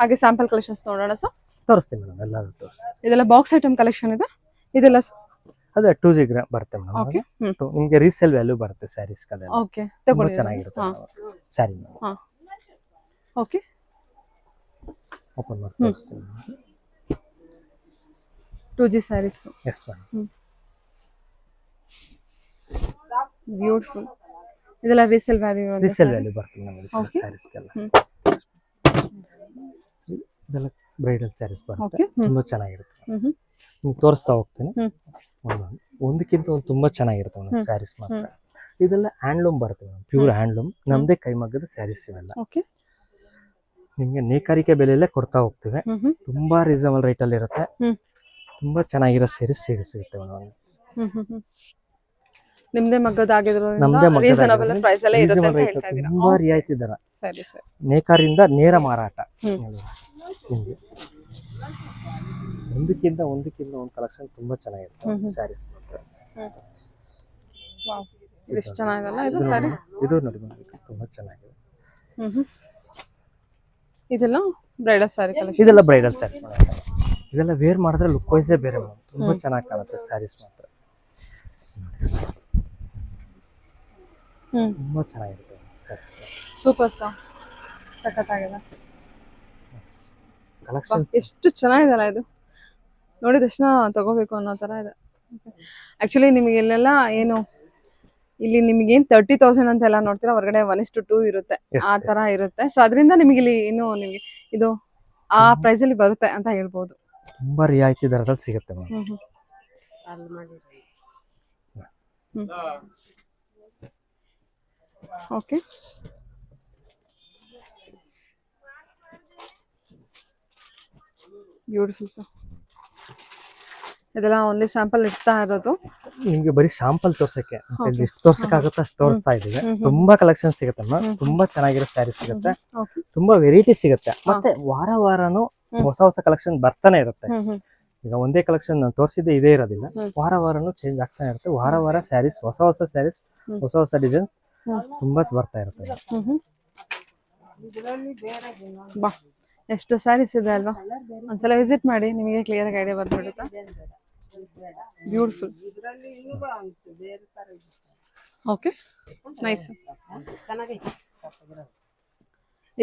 ಹಾಗೆ ಸ್ಯಾಂಪಲ್ ಕಲೆಕ್ಷನ್ಸ್ ನೋಡೋಣ ಸರ್. ತೋರಿಸ್ತೀನಿ ಮೇಡಮ್, ಎಲ್ಲರೂ ತೋರಿಸ್ತೀನಿ. ಇದೆಲ್ಲ ಬಾಕ್ಸ್ ಐಟಮ್ ಕಲೆಕ್ಷನ್ ಇದೆ. ಇದೆಲ್ಲ ಅದು 2G ಬರುತ್ತೆ ಮೇಡಮ್. ಓಕೆ, ನಿಮಗೆ ರೀಸೇಲ್ ವ್ಯಾಲ್ಯೂ ಬರುತ್ತೆ ಸ್ಯಾರೀಸ್ ಕಲೆಲ್ಲ. ಓಕೆ, ತುಂಬಾ ತಗೊಳ್ಳಿ. ಚೆನ್ನಾಗಿರುತ್ತೆ ಸ್ಯಾರಿ. ಹಾಂ, ಓಕೆ, ಓಪನ್ ಮಾಡಿ ತೋರಿಸ್ತೀನಿ. 2G sarees. Yes madam, beautiful. ಇದೆಲ್ಲ ರೀಸೇಲ್ ವ್ಯಾಲ್ಯೂ ರೀಸೇಲ್ ವ್ಯಾಲ್ಯೂ ಬರ್ತದೆ ನಮಗೆ Okay. ಸ್ಯಾರೀಸ್ಗೆಲ್ಲ. ಇದೆಲ್ಲ ಬ್ರೈಡಲ್ ಸ್ಯಾರೀಸ್ ಬರುತ್ತೆ, ಓಕೆ, ತುಂಬಾ ಚೆನ್ನಾಗಿರುತ್ತೆ. ನಿಮ್ಗೆ ತೋರಿಸ್ತಾ ಹೋಗ್ತೀನಿ. ಒಂದಕ್ಕಿಂತ ಒಂದು ತುಂಬಾ ಚೆನ್ನಾಗಿರುತ್ತೆ ಮೇಡಮ್ ಸ್ಯಾರೀಸ್ ಮಾತ್ರ. ಇದೆಲ್ಲ ಹ್ಯಾಂಡ್ಲೂಮ್ ಬರುತ್ತೆ ಮೇಡಮ್, ಪ್ಯೂರ್ ಹ್ಯಾಂಡ್ಲೂಮ್, ನಮ್ದೇ ಕೈಮಗ್ಗದ ಸ್ಯಾರೀಸ್ ಇವೆಲ್ಲ. ಓಕೆ, ನಿಮ್ಗೆ ನೇಕಾರಿಕೆ ಬೆಲೆಯಲ್ಲೇ ಕೊಡ್ತಾ ಹೋಗ್ತೀವಿ. ತುಂಬಾ ರೀಸನಬಲ್ ರೇಟ್ ಅಲ್ಲಿ ಇರುತ್ತೆ, ತುಂಬಾ ಚೆನ್ನಾಗಿರೋ ಸ್ಯಾರೀಸ್ ಸಿಗುತ್ತೆ ಮೇಡಮ್. ನಿಮ್ದೇ ಮಗ್ಗದ ನಮ್ದೇ ಮಗ್ಗದ ರೀಸನಬಲ್ ಪ್ರೈಸ್ ಅಲ್ಲೇ ಇರುತ್ತೆ ಅಂತ ರೇಟ್, ಹೇಳ್ತಾ ಇದ್ದೀರಾ. ತುಂಬಾ ರಿಯಾಯಿತಿ ದರ. ಸರಿ ಸರಿ. ನೇಕಾರಿಂದ ನೇರ ಮಾರಾಟ. ನಿಮ್ಗೆ ಒಂದಕ್ಕಿಂತ ಒಂದು ಕಲೆಕ್ಷನ್ ತುಂಬಾ ಚೆನ್ನಾಗಿರುತ್ತೆ ಸ್ಯಾರೀಸ್ ಮಾತ್ರ. ವಾವ್, ಎಷ್ಟು ಚೆನ್ನಾಗಿದೆಲ್ಲ ಇದು ಸ್ಯಾರಿ. ಇದು ನೋಡಿ ಮೇಡಮ್, ತುಂಬಾ ಚೆನ್ನಾಗಿದೆ. ಇದೆಲ್ಲ ಬ್ರೈಡಲ್ ಸ್ಯಾರಿ ಕಲೆಕ್ಷನ್. ಇದೆಲ್ಲ ಬ್ರೈಡಲ್ ಸ್ಯಾರೀಸ್ ಮೇಡಮ್. ಇದೆಲ್ಲ ವೇರ್ ಮಾಡಿದ್ರೆ ಲುಕ್ ವೈಸೇ ಬೇರೆ ಮೇಡಮ್, ತುಂಬಾ ಚೆನ್ನಾಗಿ ಕಾಣುತ್ತೆ ಸ್ಯಾರೀಸ್ ಮಾತ್ರ. ತುಂಬಾ ಚೆನ್ನಾಗಿರುತ್ತೆ ಸ್ಯಾರೀಸ್. ಸೂಪರ್ ಸರ್, ಸಖತ್ತಾಗಿದೆ. ಕಲೆಕ್ಷನ್ ಎಷ್ಟು ಚೆನ್ನಾಗಿದೆಲ್ಲ ಇದು, ನೋಡಿದ ತಕ್ಷಣ ತಗೋಬೇಕು ಅನ್ನೋ ತರ ಇದೆ. ಆಕ್ಚುಲಿ ನಿಮಗೆ ಇಲ್ಲೆಲ್ಲ ಏನು ಇಲ್ಲಿ ನಿಮಗೆ ಏನ್ 30,000 ಅಂತೆಲ್ಲ ನೋಡ್ತೀರಾ, ಹೊರಗಡೆ 1:2 ಇರುತ್ತೆ, ಆ ತರ ಇರುತ್ತೆ. ಸೊ ಅದರಿಂದ ನಿಮಗೆ ಇಲ್ಲಿ ಏನು ನಿಮಗೆ ಇದು ಆ ಪ್ರೈಸ್ ಅಲ್ಲಿ ಬರುತ್ತೆ ಅಂತ ಹೇಳ್ಬೋದು. ತುಂಬಾ ರಿಯಾಯಿತಿ ದರದಲ್ಲಿ ಸಿಗುತ್ತೆ ಮೇಡಮ್. Okay, beautiful sir. ಇದೆಲ್ಲ ಓನ್ಲಿ ಸ್ಯಾಂಪಲ್ ಇಡ್ತಾ ಇರೋದು ನಿಮ್ಗೆ ಬರೀ ಶಾಂಪಲ್ ತೋರ್ಸಕ್ಕೆ, ಎಷ್ಟು ತೋರ್ಸಕ್ಕಾಗುತ್ತೋ ಅಷ್ಟು ತೋರಿಸ್ತಾ ಇದೀವಿ. ತುಂಬಾ ಕಲೆಕ್ಷನ್ ಸಿಗುತ್ತೆ ಮೇಡಮ್, ತುಂಬಾ ಚೆನ್ನಾಗಿರೋ ಸ್ಯಾರಿ ಸಿಗುತ್ತೆ, ತುಂಬಾ ವೆರೈಟಿ ಸಿಗುತ್ತೆ. ಮತ್ತೆ ವಾರ ವಾರನು ಹೊಸ ಹೊಸ ಕಲೆಕ್ಷನ್ ಬರ್ತಾನೆ ಇರುತ್ತೆ. ಈಗ ಒಂದೇ ಕಲೆಕ್ಷನ್ ನಾನು ತೋರಿಸಿದ್ದೆ ಇದೇ ಇರೋದಿಲ್ಲ, ವಾರ ವಾರನು ಚೇಂಜ್ ಆಗ್ತಾನೆ ಇರುತ್ತೆ. ವಾರ ವಾರ ಸ್ಯಾರೀಸ್, ಹೊಸ ಹೊಸ ಸ್ಯಾರೀಸ್, ಹೊಸ ಹೊಸ ಡಿಸೈನ್ಸ್ ತುಂಬಾ ಬರ್ತಾ ಇರುತ್ತೆ. ಬಾ, ಎಷ್ಟು ಸ್ಯಾರೀಸ್ ಇದೆ ಅಲ್ವಾ. ಒಂದ್ಸಲ ವಿಸಿಟ್ ಮಾಡಿ, ನಿಮಗೆ ಕ್ಲಿಯರ್ ಆಗಿ ಐಡಿಯಾ ಬರ್ಬಿಡುತ್ತೆ. ಬ್ಯೂಟಿಫುಲ್. Okay, nice.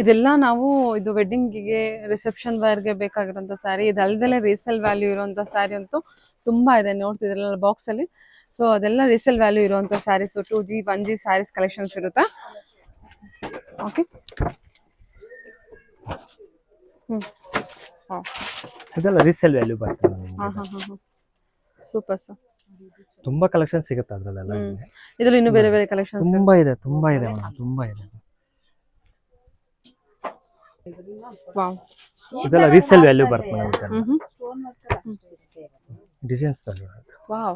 ಇದೆಲ್ಲ ನಾವು ಇದು ವೆಡ್ಡಿಂಗಿಗೆ, ರಿಸೆಪ್ಷನ್ ವೇರ್ಗೆ ಬೇಕಾಗಿರುವಂಥ ಸ್ಯಾರಿ. ಇದಲ್ದಲ್ಲೇ ರೀಸೇಲ್ ವ್ಯಾಲ್ಯೂ ಇರುವಂಥ ಸ್ಯಾರಿ ಅಂತೂ ತುಂಬ ಇದೆ, ನೋಡ್ತಿದ್ರಲ್ಲ ಬಾಕ್ಸಲ್ಲಿ. ಸೊ ಅದೆಲ್ಲ ರೀಸೇಲ್ ವ್ಯಾಲ್ಯೂ ಇರುವಂಥ sarees. 2G 1G sarees collections ಇರುತ್ತೆ. ಓಕೆ, ಇದೆಲ್ಲ ರೀಸೇಲ್ ವ್ಯಾಲ್ಯೂ ಬರುತ್ತೆ. ಸೂಪರ್ ಸರ್, ತುಂಬಾ ಕಲೆಕ್ಷನ್ ಸಿಗುತ್ತೆ ಅದ್ರಲ್ಲೆಲ್ಲ. ಇದ್ರಲ್ಲಿ ಇನ್ನೂ ಬೇರೆ ಬೇರೆ ಕಲೆಕ್ಷನ್ಸ್ ತುಂಬಾ ಇದೆ ಮೇಡಮ್, ತುಂಬಾ ಇದೆ. ವಾವ್, ಇದೆಲ್ಲ ರೀಸೇಲ್ ವ್ಯಾಲ್ಯೂ ಬರುತ್ತೆ madam. Designs wow,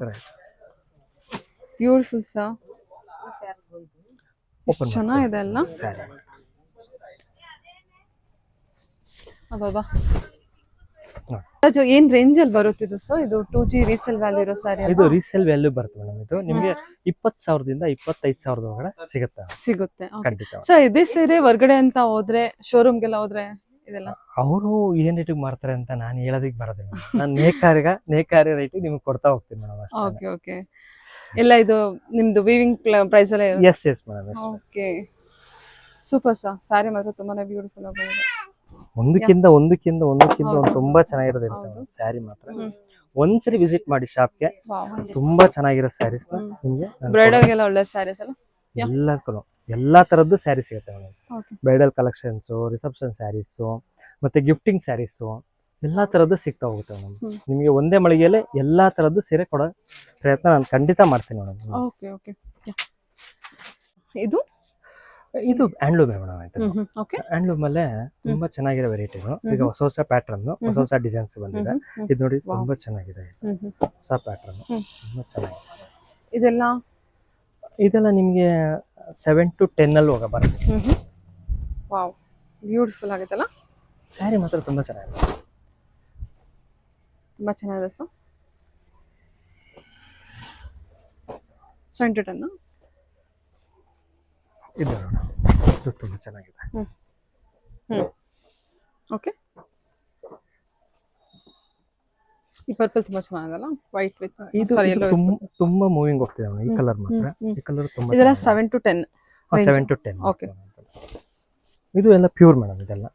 beautiful sir. ಚೆನ್ನಾಗಿದೆ ಅಲ್ಲ. ಅಬ್ಬಾ, ಏನ್ ರೇಂಜ್ ಅಲ್ಲಿ ಬರುತ್ತಿದ್ದು ಸರ್ ಇದು 2G ರೀಸೇಲ್ ವ್ಯಾಲ್ಯೂ ಇರೋ ಸಾರಿ ಇದು ರೀಸೇಲ್ ವ್ಯಾಲ್ಯೂ ಬರುತ್ತೆ ಮೇಡಮ್. ಇದು ನಿಮಗೆ 20,000ದಿಂದ 25,000 ಒಳಗಡೆ ಸಿಗುತ್ತೆ ಖಂಡಿತ. ಸೊ ಇದೇ ಸೀರೆ ಹೊರಗಡೆ ಅಂತ ಹೋದ್ರೆ ಶೋರೂಮ್ಗೆಲ್ಲ ಹೋದ್ರೆ ಇದೆಲ್ಲ ಅವರು ಏನ್ ರೇಟಿಗೆ ಮಾರ್ತಾರೆ ಅಂತ ನಾನು ಹೇಳೋದಿಕ್ ಬರೋದಿಲ್ಲ. ನಾನು ನೇಕಾರಿ ರೇಟಿಗೆ ನಿಮ್ಗೆ ಕೊಡ್ತಾ ಹೋಗ್ತೀನಿ ಮೇಡಮ್. ಓಕೆ ಓಕೆ ಎಲ್ಲ ಇದು ನಿಮ್ದು ವೀವಿಂಗ್ ಪ್ರೈಸ್ ಅಲ್ಲೇ yes madam. Okay super sir sari ಮಾತ್ರ ತುಂಬಾನೇ ಬ್ಯೂಟಿಫುಲ್ ಆಗಿದೆ. ಒಂದಕ್ಕಿಂತ ಒಂದು ತುಂಬಾ ಚೆನ್ನಾಗಿರೋದು ಸ್ಯಾರಿ ಮಾತ್ರ. ಒಂದ್ಸರಿ ವಿಸಿಟ್ ಮಾಡಿ ಶಾಪ್ಗೆ, ತುಂಬಾ ಚೆನ್ನಾಗಿರೋ ಸ್ಯಾರೀಸ್ ನಿಮ್ಗೆ ಬ್ರೈಡಲ್ಗೆಲ್ಲ ಒಳ್ಳೆ ಸ್ಯಾರೀಸ್ ಅಲ್ಲ ಎಲ್ಲಾ ತರದ್ದು ಸ್ಯಾರಿ ಸಿಗುತ್ತೆ madam. Bridal collections, reception sarees, ಮತ್ತೆ ಗಿಫ್ಟಿಂಗ್ ಸ್ಯಾರೀಸ್ ಎಲ್ಲಾ ತರದ್ದು ಸಿಗ್ತಾ ಹೋಗುತ್ತೆ ಮೇಡಮ್. ನಿಮಗೆ ಒಂದೇ ಮಳಿಗೆಯಲ್ಲಿ ಎಲ್ಲಾ ತರದ್ದು ಸೀರೆ ಕೊಡೋ ಪ್ರಯತ್ನ ನಾನು ಖಂಡಿತ ಮಾಡ್ತೀನಿ ಮೇಡಮ್. ಓಕೆ ಓಕೆ ಇದು ಹ್ಯಾಂಡ್ಲೂಮ್ ಮೇಡಮ್. ಆಯ್ತು ಹ್ಯಾಂಡ್ಲೂಮ್ ಅಲ್ಲೇ ತುಂಬಾ ಚೆನ್ನಾಗಿರೋ ವೆರೈಟಿಗಳು. ಈಗ ಹೊಸ ಪ್ಯಾಟರ್ನ್, ಹೊಸ ಡಿಸೈನ್ಸ್ ಬಂದಿದೆ. ಇದು ನೋಡಿ ತುಂಬಾ ಚೆನ್ನಾಗಿದೆ. ಹೊಸ ಪ್ಯಾಟರ್ನ್ ತುಂಬಾ ಚೆನ್ನಾಗಿದೆ. ಇದೆಲ್ಲ ನಿಮ್ಗೆ 7 to 10 ಅಲ್ಲಿ ಹೋಗ ಬರುತ್ತೆ. ವಾವ್ ಬ್ಯೂಟಿಫುಲ್ ಆಗುತ್ತಲ್ಲ ಸ್ಯಾರಿ ಮಾತ್ರ ತುಂಬಾ ಚೆನ್ನಾಗಿದೆ. ತುಂಬಾ ಚೆನ್ನಾಗಿದೆ ಸರ್. 7 to 10 ಇದು ತುಂಬಾ ಚೆನ್ನಾಗಿದೆ. ಓಕೆ ಈ ಪರ್ಪಲ್ ತುಂಬಾ ಚೆನ್ನಾಗಲ್ಲ ವೈಟ್ ವಿತ್ ತುಂಬಾ ಮೂವಿಂಗ್ ಹೋಗ್ತಿದೆ ಈ ಕಲರ್ ಮಾತ್ರ. ಈ ಕಲರ್ ತುಂಬಾ ಇದೆಲ್ಲ 7 to 10 7 to 10. ಓಕೆ ಇದು ಎಲ್ಲ ಪ್ಯೂರ್ ಮೇಡಮ್. ಇದೆಲ್ಲ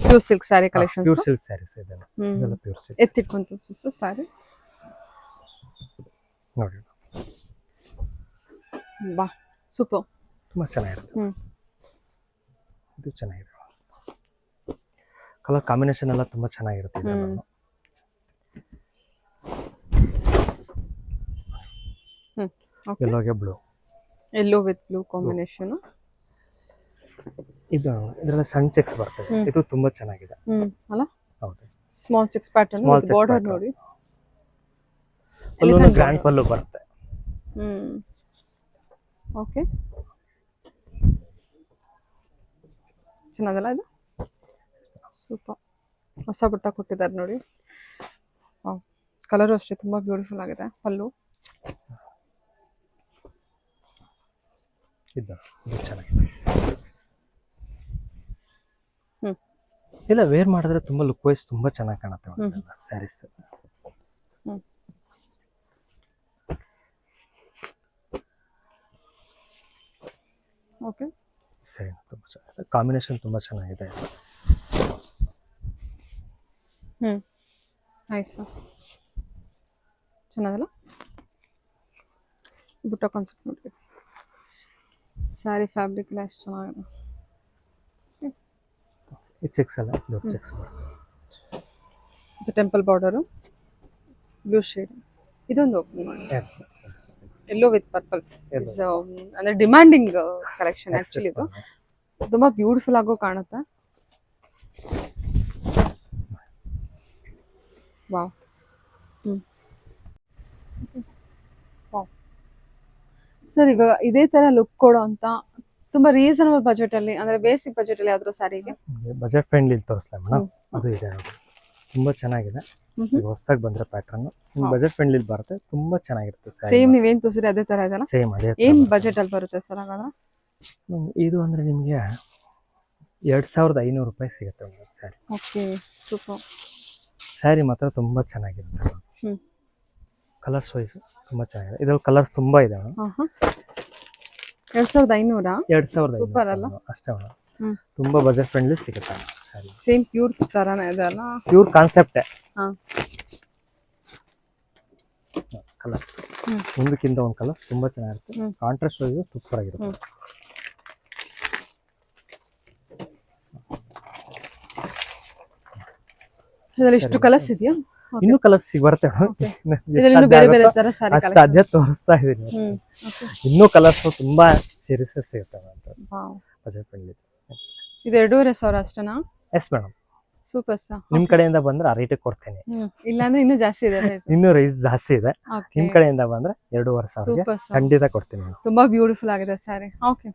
pure silk sari collections, pure silk sarees ಇದೆಲ್ಲ ಪ್ಯೂರ್ ಸಿಲ್ಕ್. ಎತ್ತಿಟ್ಕೊಂತ ಸ್ಯಾರಿ ನೋಡಿ ಬಾ ಸೂಪರ್ ತುಂಬಾ ಚೆನ್ನಾಗಿರುತ್ತೆ. ಇದು ಚೆನ್ನಾಗಿದೆ. ಕಲರ್ ಕಾಂಬಿನೇಷನ್ ಎಲ್ಲ ತುಂಬಾ ಚೆನ್ನಾಗಿರುತ್ತೆ. ಯೆಲ್ಲೋಗೆ blue, yellow with blue combination. ಇದರಲ್ಲಿ ಸಣ್ಣ ಚೆಕ್ಸ್ ಬರ್ತದೆ. ಇದು ತುಂಬಾ ಚೆನ್ನಾಗಿದೆ ಅಲ್ಲ. ಹೌದು, small checks pattern with border ನೋಡಿ. ಪಲ್ಲು ಗ್ರ್ಯಾಂಡ್ ಪಲ್ಲು ಬರುತ್ತೆ. ಓಕೆ ಚೆನ್ನಾಗಲ್ಲ ಇದು ಸೂಪರ್. ಹೊಸ ಬುಟ್ಟ ಕೊಟ್ಟಿದ್ದಾರೆ ನೋಡಿ. ಕಲರು ಅಷ್ಟೇ ತುಂಬಾ ಬ್ಯೂಟಿಫುಲ್ ಆಗಿದೆ. ಪಲ್ಲು ಇದು ಚೆನ್ನಾಗಿದೆ. ಇಲ್ಲ ವೇರ್ ಮಾಡಿದ್ರೆ ತುಂಬಾ ಲುಕ್ ವೈಸ್ ತುಂಬಾ ಚೆನ್ನಾಗಿ ಕಾಣುತ್ತೆ ಸ್ಯಾರೀಸ್. ಓಕೆ ಸರಿ, ತುಂಬಾ ಚೆನ್ನಾಗಿದೆ. ಕಾಂಬಿನೇಷನ್ ತುಂಬಾ ಚೆನ್ನಾಗಿದೆ. ನೈಸ್ ಚೆನ್ನಾಗಲ್ಲ ಬುಟ್ಟ ಕಾನ್ಸೆಪ್ಟ್ ನೋಡಿ. ಸ್ಯಾರಿ ಫ್ಯಾಬ್ರಿಕ್ ಎಲ್ಲ ಎಷ್ಟು ಚೆನ್ನಾಗಿದೆ. ಈ ಚೆಕ್ಸ್ ಎಲ್ಲ ದೊಡ್ಡ ಚೆಕ್ಸ್ ಬರುತ್ತೆ. ಇದು ಟೆಂಪಲ್ ಬಾರ್ಡರು, ಬ್ಲೂ ಶೇಡ್. ಇದೊಂದು ಓಪನ್ ಮಾಡಿ. ಯೆಲ್ಲೋ ವಿತ್ ಪರ್ಪಲ್ ಅಂದ್ರೆ ಡಿಮ್ಯಾಂಡಿಂಗ್ ಕಲೆಕ್ಷನ್ ಆಕ್ಚುಲಿ. ಇದು ತುಂಬಾ ಬ್ಯೂಟಿಫುಲ್ ಆಗೋ ಕಾಣುತ್ತೆ. ವಾವ್ ಸರ್ ಇವಾಗ ಇದೇ ತರ ಲುಕ್ ಕೊಡೋ ಅಂತ ತುಂಬಾ ರೀಸನಬಲ್ ಬಜೆಟ್ ಅಲ್ಲಿ, ಅಂದ್ರೆ ಬೇಸಿಕ್ ಬಜೆಟ್ ಅಲ್ಲಿ ಯಾವ್ದಾದ್ರು ಸ್ಯಾರಿಗೆ ಬಜೆಟ್ ಫ್ರೆಂಡ್ಲಿ ತೋರಿಸ್ಲಾ ಮೇಡಮ್. ಅದು ಇದೆ, ತುಂಬಾ ಚೆನ್ನಾಗಿದೆ. ಹೊಸದಾಗಿ ಬಂದಿರೋ ಪ್ಯಾಟರ್ನ್ ಬಜೆಟ್ ಫ್ರೆಂಡ್ಲಿ ಬರುತ್ತೆ. ತುಂಬಾ ಚೆನ್ನಾಗಿರುತ್ತೆ. ಸೇಮ್ ನೀವೇನ್ ತೋರಿಸಿದ್ರೆ ಅದೇ ತರ ಇದೆಲ್ಲ. ಸೇಮ್ ಅದೇ. ಏನ್ ಬಜೆಟ್ ಅಲ್ಲಿ ಬರುತ್ತೆ ಸರ್ ಹಾಗಾದ್ರೆ? ಇದು ಅಂದ್ರೆ ನಿಮ್ಗೆ 2,500 ರೂಪಾಯಿ ಸಿಗುತ್ತೆ ಒಂದು ಸ್ಯಾರಿ. Okay super. ಸ್ಯಾರಿ ಮಾತ್ರ ತುಂಬಾ ಚೆನ್ನಾಗಿರುತ್ತೆ. ಕಲರ್ಸ್ ವೈಸ್ ತುಂಬಾ ಚೆನ್ನಾಗಿದೆ. ಇದ್ರಲ್ಲಿ ಕಲರ್ಸ್ ತುಂಬಾ ಇದೆ. 2,500 ಸೂಪರ್ ಅಲ್ಲ ಅಷ್ಟೇ ಮೇಡಮ್. ತುಂಬಾ ಬಜೆಟ್ ಫ್ರೆಂಡ್ಲಿ ಸಿಗುತ್ತೆ ಸ್ಯಾರಿ. ಸೇಮ್ ಪ್ಯೂರ್ ತರಾನೇ ಇದೆ ಅಲ್ಲ. Pure concept. ಕಲರ್ಸ್ ಒಂದಕ್ಕಿಂತ ಒಂದು ಕಲರ್ ತುಂಬಾ ಚೆನ್ನಾಗಿರುತ್ತೆ. ಕಾಂಟ್ರಾಸ್ಟ್ ವೈಸ್ ಸೂಪರ್ ಆಗಿರುತ್ತೆ. ಇದರಲ್ಲಿ ಎಷ್ಟು ಕಲರ್ಸ್ ಇದೆಯಾ? ಇನ್ನೂ ಕಲರ್ಸ್ ಬರುತ್ತೆ. ಸಾಧ್ಯ ತೋರಿಸ್ತಾ ಇದೀನಿ. ಇನ್ನೂ ಕಲರ್ಸ್ ತುಂಬಾ ಸೀರೀಸ್ ಸಿಗುತ್ತೆ ಬಜೆಟ್ ಫ್ರೆಂಡ್ಲಿ. ಇದು 2,500 ಅಷ್ಟೇನಾ? S madam. Super sir. ನಿಮ್ ಕಡೆಯಿಂದ ಬಂದ್ರೆ ಆ ರೇಟ್ ಕೊಡ್ತೀನಿ. ಇಲ್ಲ ಅಂದ್ರೆ ಇನ್ನೂ ಜಾಸ್ತಿ ಇದೆ. ಇನ್ನೂ ರೈಸ್ ಜಾಸ್ತಿ ಇದೆ. ನಿಮ್ ಕಡೆಯಿಂದ ಬಂದ್ರೆ 2,500 ಖಂಡಿತ ಕೊಡ್ತೀನಿ. ತುಂಬಾ ಬ್ಯೂಟಿಫುಲ್ ಆಗಿದೆ ಸ್ಯಾರಿ. ಓಕೆ